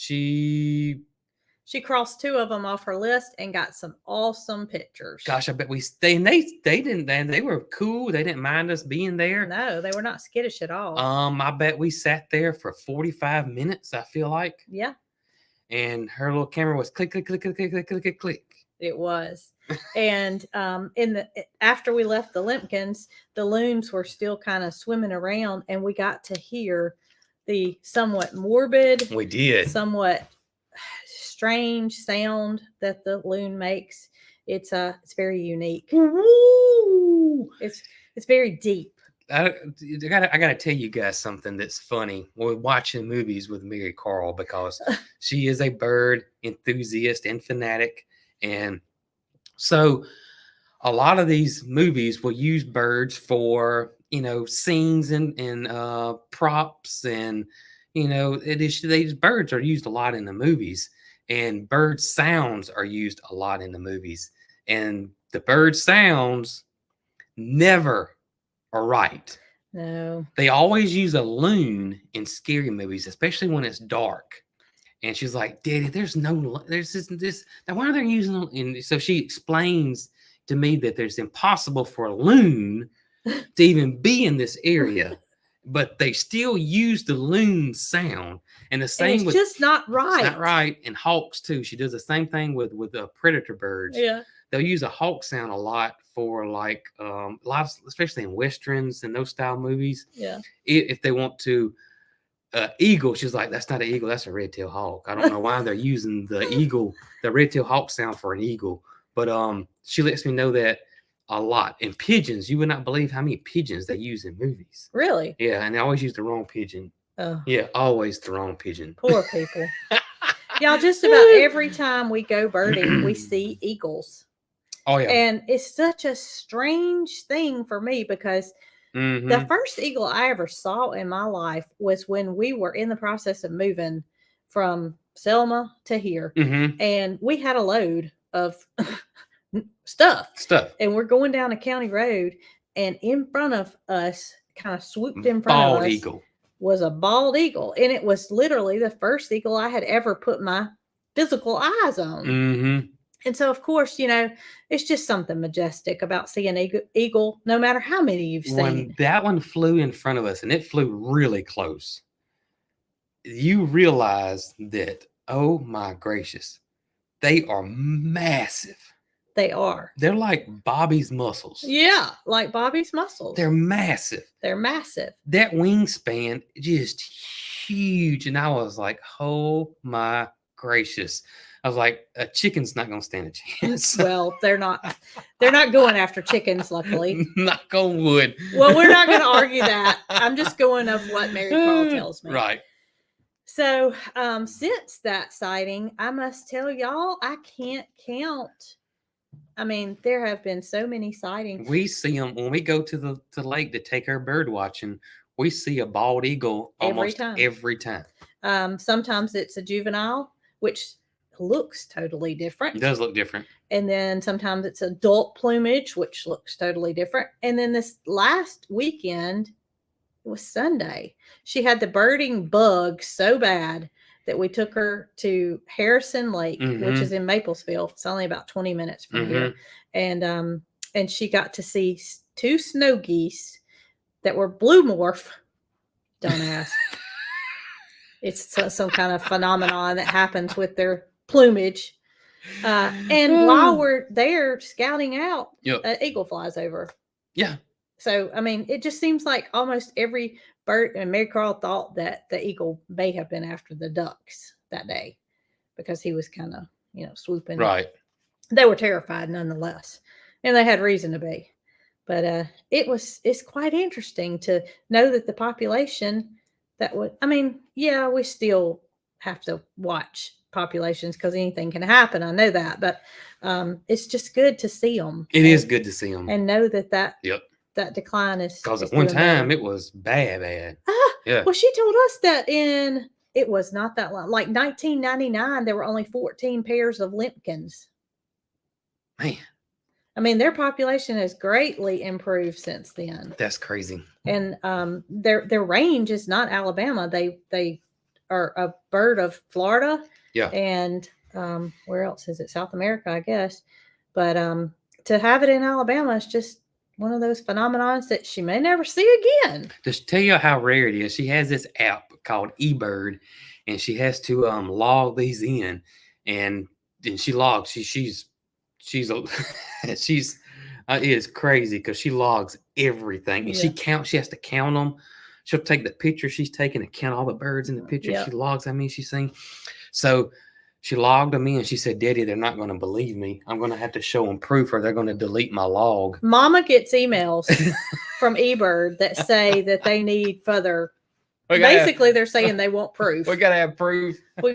She crossed 2 of them off her list and got some awesome pictures. gosh, I bet they didn't, they were cool. They didn't mind us being there. No, they were not skittish at all. I bet we sat there for 45 minutes, I feel like. Yeah. And her little camera was click, click, click, click, click, click, click, click, click. It was. And after we left the Limpkins, the loons were still kind of swimming around, and we got to hear the somewhat morbid, We did. somewhat strange sound that the loon makes. It's very unique. It's very deep. I gotta tell you guys something that's funny. We're watching movies with Mary Carl because she is a bird enthusiast and fanatic, and so a lot of these movies will use birds for scenes and props, and these birds are used a lot in the movies, and bird sounds are used a lot in the movies, and the bird sounds never are right. No. They always use a loon in scary movies, especially when it's dark. And she's like, Daddy, there's this. Now, why are they using them? And so she explains to me that there's impossible for a loon to even be in this area, but they still use the loon sound. And the same it's with just not right. It's not right. And hawks too. She does the same thing with predator birds. Yeah. They'll use a hawk sound a lot for like a lot of, especially in westerns and those style movies. Yeah. If they want to eagle, she's like, that's not an eagle, that's a red-tailed hawk. I don't know why they're using the eagle, the red-tailed hawk sound for an eagle, but she lets me know that a lot. And pigeons, you would not believe how many pigeons they use in movies. Really? Yeah, and they always use the wrong pigeon. Oh. Yeah, always the wrong pigeon. Poor people. Y'all, just about every time we go birding, we see eagles. Oh yeah. And it's such a strange thing for me because the first eagle I ever saw in my life was when we were in the process of moving from Selma to here. And we had a load of stuff. And we're going down a county road, and in front of us, kind of swooped in front of us, eagle. Was a bald eagle. And it was literally the first eagle I had ever put my physical eyes on. And so, of course, it's just something majestic about seeing an eagle, no matter how many you've seen. When that one flew in front of us, and it flew really close, you realize that, oh my gracious, they are massive. They are. They're like Bobby's muscles. Yeah, like Bobby's muscles. They're massive. They're massive. That wingspan, just huge. And I was like, oh my gracious. I was like, a chicken's not going to stand a chance. Well, they're not going after chickens, luckily. Knock on wood. Well, we're not going to argue that. I'm just going of what Mary Carl tells me. Right. So, since that sighting, I must tell y'all, I can't count. I mean, there have been so many sightings. We see them when we go to the lake to take our bird watching. We see a bald eagle almost every time. Sometimes it's a juvenile, which looks totally different. It does look different. And then sometimes it's adult plumage, which looks totally different. And then this last weekend, it was Sunday, she had the birding bug so bad that we took her to Harrison Lake, which is in Maplesville. It's only about 20 minutes from here. And she got to see 2 snow geese that were blue morph. Don't ask. It's some kind of phenomenon that happens with their plumage. And while we're there scouting out, an eagle flies over. Yeah. So, I mean, it just seems like almost every bird, and Mary Carl thought that the eagle may have been after the ducks that day because he was kind of, swooping. Right. They were terrified nonetheless, and they had reason to be. But it's quite interesting to know that the population we still have to watch populations because anything can happen. I know that, but it's just good to see them. It is good to see them and know that Yep. that decline is Because is at one doing better. time it was bad. Ah, Yeah. well, she told us that it was not that long, like 1999, there were only 14 pairs of limpkins. Man, I mean, their population has greatly improved since then. that's crazy. And their range is not Alabama. They are a bird of Florida. Yeah. And where else is it? South America, I guess. But to have it in Alabama is just one of those phenomenons that she may never see again. Just tell you how rare it is. She has this app called eBird, and she has to log these in, and she logs. She's a she's it is crazy because she logs everything, and Yeah. she has to count them. She'll take the picture she's taking and count all the birds in the picture. Yep. She logs how many she's seen. So she logged them in. She said, Daddy, they're not going to believe me. I'm going to have to show them proof or they're going to delete my log. Mama gets emails from eBird that say that they need further. Basically, they're saying they want proof. We got to have proof. We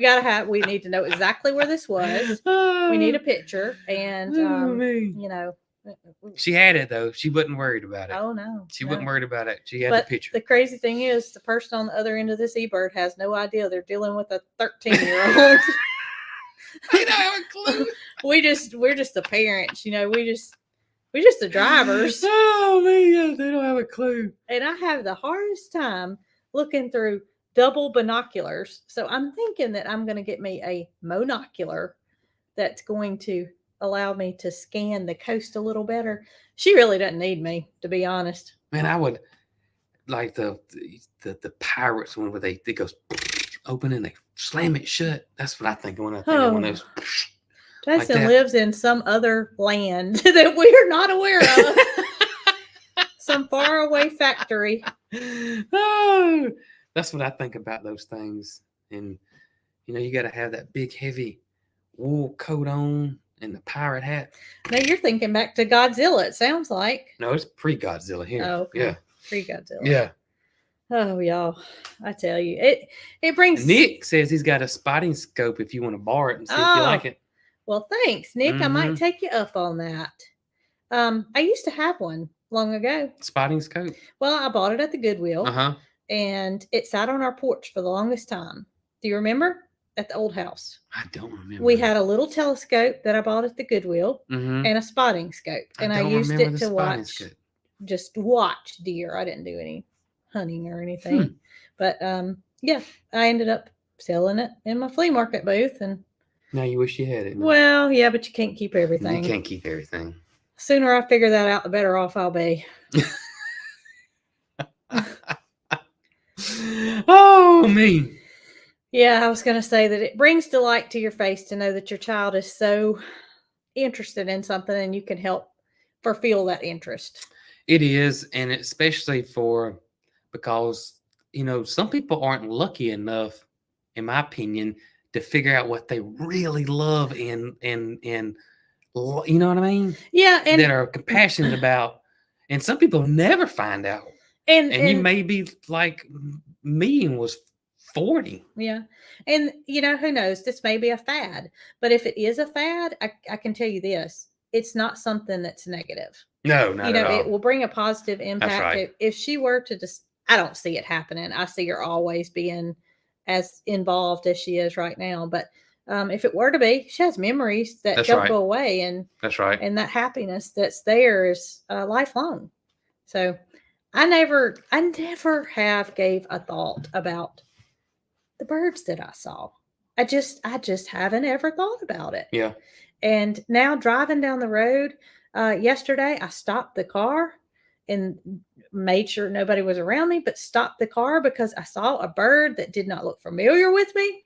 need to know exactly where this was. We need a picture. And, you know. She had it, though. She wasn't worried about it. Oh, no. She wasn't worried about it. She had the picture. The crazy thing is the person on the other end of this eBird has no idea they're dealing with a 13-year-old. They don't have a clue. We're just the parents, you know. We're just the drivers. Oh man, they don't have a clue. And I have the hardest time looking through double binoculars. So I'm thinking that I'm going to get me a monocular that's going to allow me to scan the coast a little better. She really doesn't need me, to be honest. Man, I would like the pirates one where they goes open and they slam it shut. That's what I think when I think of one of those. Jason lives in some other land that we're not aware of. Some faraway factory. Oh, that's what I think about those things. And you know, you got to have that big heavy wool coat on and the pirate hat. Now you're thinking back to Godzilla, it sounds like. No, it's pre-Godzilla here. Oh, okay. Yeah. Pre-Godzilla. Yeah. Oh, y'all. I tell you. It brings Nick says he's got a spotting scope if you want to borrow it and see if you like it. Well, thanks, Nick. I might take you up on that. I used to have one long ago. Spotting scope? Well, I bought it at the Goodwill. Uh-huh. And it sat on our porch for the longest time. Do you remember? At the old house. I don't remember. We had a little telescope that I bought at the Goodwill and a spotting scope. And I used it to watch deer. I didn't do any hunting or anything. But yeah, I ended up selling it in my flea market booth. And now you wish you had it. Well, yeah, but you can't keep everything. You can't keep everything. Sooner I figure that out, the better off I'll be. Oh, me. Yeah, I was going to say that it brings delight to your face to know that your child is so interested in something and you can help fulfill that interest. It is, and especially because, you know, some people aren't lucky enough, in my opinion, to figure out what they really love and you know what I mean? Yeah, and that are compassionate about, and some people never find out. And you may be like me and was 40. Yeah. And, you know, who knows? This may be a fad. But if it is a fad, I can tell you this. It's not something that's negative. No, not at all. It will bring a positive impact. That's right. If she were to just, I don't see it happening. I see her always being as involved as she is right now. But if it were to be, she has memories that don't go away. And that's right. And that happiness that's there is lifelong. So I never have gave a thought about the birds that I saw. I just haven't ever thought about it. Yeah. And now driving down the road, yesterday I stopped the car and made sure nobody was around me, but stopped the car because I saw a bird that did not look familiar with me.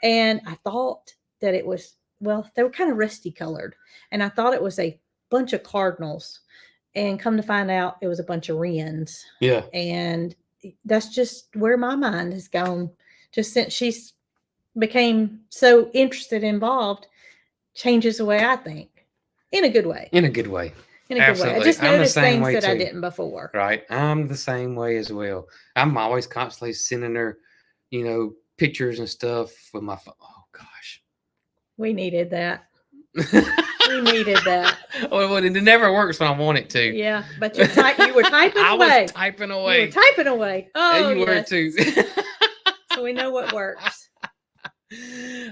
And I thought that it was, well, they were kind of rusty colored. And I thought it was a bunch of cardinals. And come to find out, it was a bunch of wrens. Yeah. And that's just where my mind has gone. Just since she's became so interested, involved, changes the way I think. In a good way. In a good way. In a good way. I just noticed things that I didn't before. Right. I'm the same way as well. I'm always constantly sending her, you know, pictures and stuff with my phone. Oh, gosh. We needed that. We needed that. Well, it never works when I want it to. Yeah, but you were typing I away. was typing You away. were typing away. Oh, And you were yes. too. So we know what works.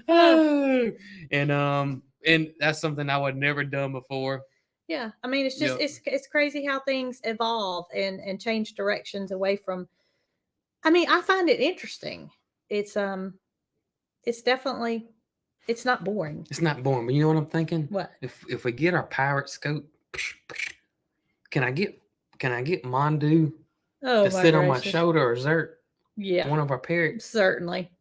Oh, and that's something I would never done before. Yeah, I mean, it's just Yep. it's crazy how things evolve and change directions away from. I mean, I find it interesting. It's definitely it's not boring. It's not boring, but you know what I'm thinking? What? If we get our pirate scope, can I get Mondu Oh, to my sit on my gracious. shoulder, or Zert, Yeah, one of our parrots? certainly.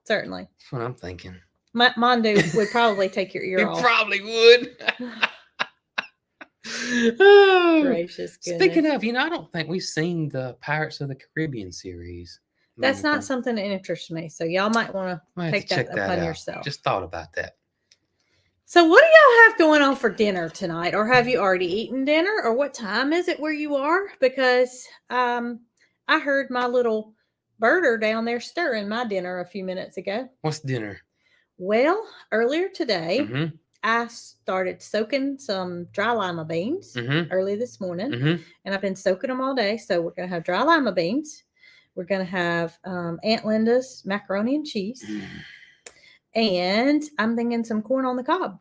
That's what I'm thinking. Mondu would probably take your ear He off. probably would. Gracious goodness. Speaking of, I don't think we've seen the Pirates of the Caribbean series. That's not something that interests me. So y'all might want to take that upon yourself. Just thought about that. So what do y'all have going on for dinner tonight? Or have you already eaten dinner? Or what time is it where you are? Because I heard my little birder down there stirring my dinner a few minutes ago. What's dinner? Well, earlier today, Mm-hmm. I started soaking some dry lima beans early this morning. And I've been soaking them all day. So we're going to have dry lima beans. We're going to have Aunt Linda's macaroni and cheese. And I'm thinking some corn on the cob.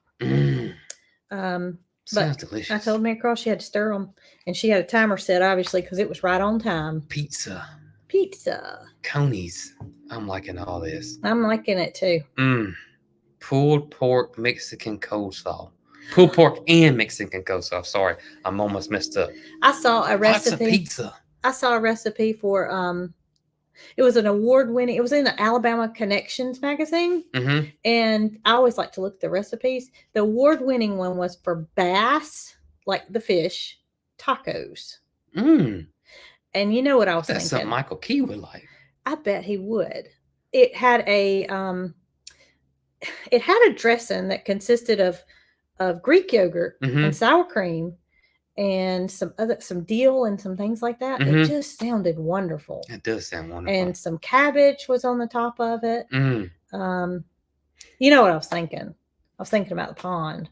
Sounds delicious. I told Mary Carl she had to stir them. And she had a timer set, obviously, because it was right on time. Pizza. Conies. I'm liking all this. I'm liking it, too. Pulled pork Mexican coleslaw. Pulled pork and Mexican coleslaw. Sorry, I'm almost messed up. I saw a recipe. Lots of pizza. I saw a recipe for it was an award-winning. It was in the Alabama Connections magazine, and I always like to look at the recipes. The award-winning one was for bass, like the fish, tacos. And you know what I was thinking? That's something Michael Key would like. I bet he would. It had a dressing that consisted of Greek yogurt and sour cream and some dill and some things like that. It just sounded wonderful. It does sound wonderful. And some cabbage was on the top of it. You know what I was thinking? I was thinking about the pond.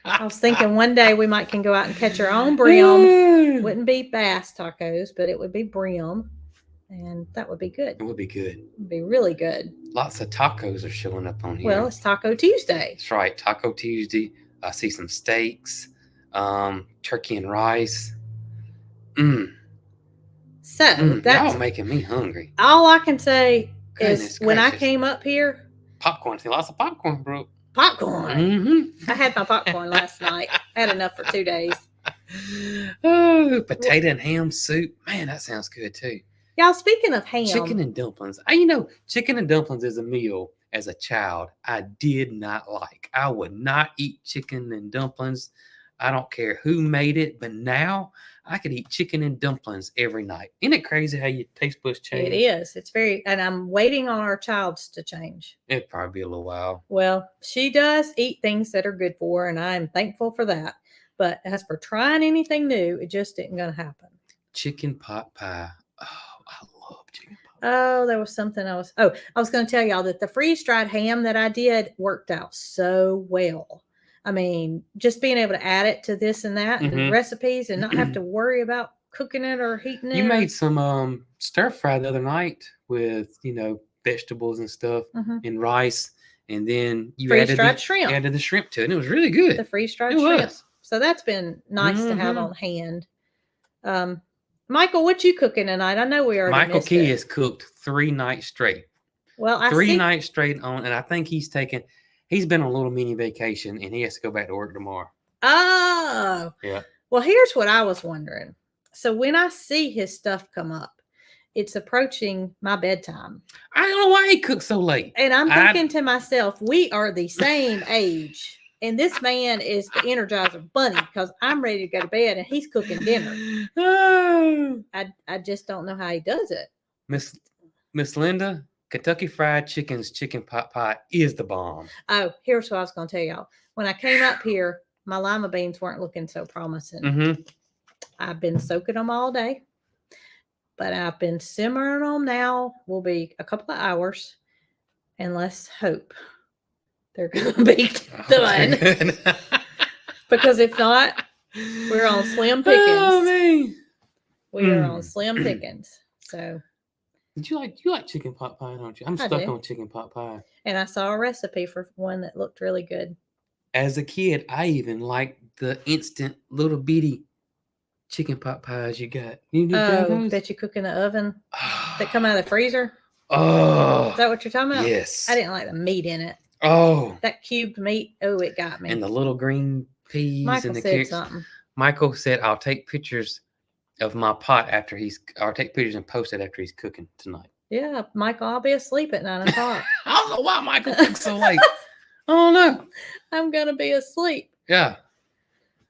I was thinking one day we can go out and catch our own brim. Wouldn't be bass tacos, but it would be brim. And that would be good. It would be good. It would be really good. Lots of tacos are showing up on here. Well, it's Taco Tuesday. That's right. Taco Tuesday. I see some steaks, turkey and rice. So that's y'all making me hungry. All I can say Goodness is when I gracious. came up here, Popcorn. See, lots of popcorn, bro. Popcorn. I had my popcorn last night. I had enough for 2 days. Oh, potato and ham soup. Man, that sounds good too. Y'all, speaking of ham. Chicken and dumplings. Chicken and dumplings is a meal as a child I did not like. I would not eat chicken and dumplings. I don't care who made it, but now I could eat chicken and dumplings every night. Isn't it crazy how your taste buds change? It is. It's and I'm waiting on our child's to change. It'd probably be a little while. Well, she does eat things that are good for her, and I'm thankful for that. But as for trying anything new, it just isn't going to happen. Chicken pot pie. Oh, I love chicken pot pie. Oh, there was something I was going to tell y'all that the freeze-dried ham that I did worked out so well. I mean, just being able to add it to this and that and recipes and not have to worry about cooking it or heating it. You made some stir fry the other night with, vegetables and stuff and rice. And then you added the shrimp to it. And it was really good. The freeze-dried shrimp. So that's been nice to have on hand. Michael, what you cooking tonight? I know we already Michael missed Key it. has cooked 3 nights straight. Well, Three nights straight on, and I think he's been on a little mini vacation, and he has to go back to work tomorrow. Oh. Yeah. Well, here's what I was wondering. So when I see his stuff come up, it's approaching my bedtime. I don't know why he cooks so late. And I'm thinking to myself, we are the same age. And this man is the Energizer Bunny because I'm ready to go to bed and he's cooking dinner. Oh. I just don't know how he does it. Miss Linda, Kentucky Fried Chicken's chicken pot pie is the bomb. Oh, here's what I was going to tell y'all. When I came up here, my lima beans weren't looking so promising. I've been soaking them all day, but I've been simmering them now. Will be a couple of hours, and let's hope they're gonna be done. Good. Because if not, we're on slim pickings. Oh man. We are on slim pickings. So You like chicken pot pie, don't you? I'm I stuck do. on chicken pot pie. and I saw a recipe for one that looked really good. As a kid, I even liked the instant little bitty chicken pot pies you got. You got Oh, those? that you cook in the oven that come out of the freezer? Oh. Is that what you're talking about? Yes. I didn't like the meat in it. Oh. That cubed meat, oh, it got me. And the little green peas Michael and the said carrots. something. Michael said, "I'll take pictures of my pot after I'll take pictures and post it after he's cooking tonight." Yeah, Michael, I'll be asleep at 9 o'clock. I don't know why Michael cooks so late. I don't know. I'm going to be asleep. Yeah.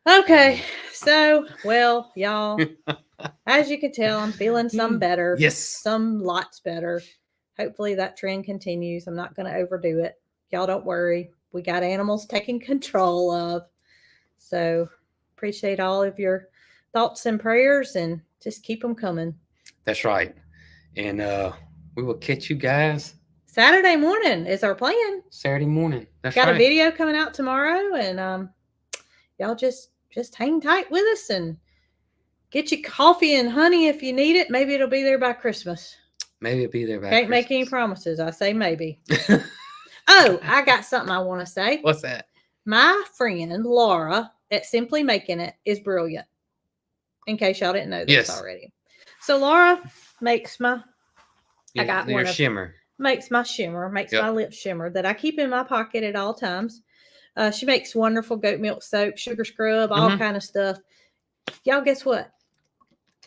Okay, so, well, y'all, as you can tell, I'm feeling some better. Yes. Some lots better. Hopefully that trend continues. I'm not going to overdo it. Y'all don't worry. We got animals taken control of. So appreciate all of your thoughts and prayers and just keep them coming. That's right. And we will catch you guys Saturday morning is our plan. Saturday morning. That's Got right. a video coming out tomorrow, and y'all just hang tight with us and get you coffee and honey if you need it. Maybe it'll be there by Christmas. Maybe it'll be there by Can't make any promises. I say maybe. Oh, I got something I want to say. What's that? My friend Laura at Simply Making It is brilliant. In case y'all didn't know this already. So Laura makes my shimmer. Makes my shimmer, makes my lips shimmer that I keep in my pocket at all times. She makes wonderful goat milk soap, sugar scrub, all kind of stuff. Y'all, guess what?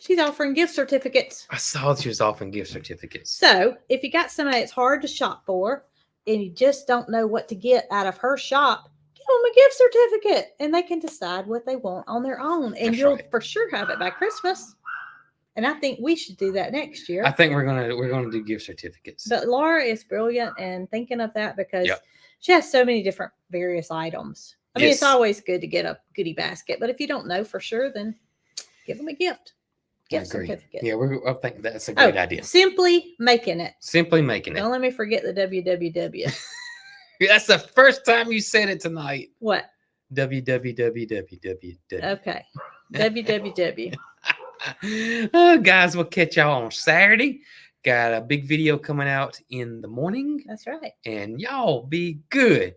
She's offering gift certificates. I saw she was offering gift certificates. So if you got somebody that's hard to shop for and you just don't know what to get out of her shop, give them a gift certificate and they can decide what they want on their own. And you'll for sure have it by Christmas. And I think we should do that next year. I think we're gonna do gift certificates. But Laura is brilliant and thinking of that because she has so many different various items. I mean, it's always good to get a goodie basket, but if you don't know for sure, then give them a gift. Gift certificate. Yeah, I think that's a great idea. Simply Making It. Simply Making It. Don't let me forget the www. That's the first time you said it tonight. What? www. Okay. www. Oh, guys, we'll catch y'all on Saturday. Got a big video coming out in the morning. That's right. And y'all be good.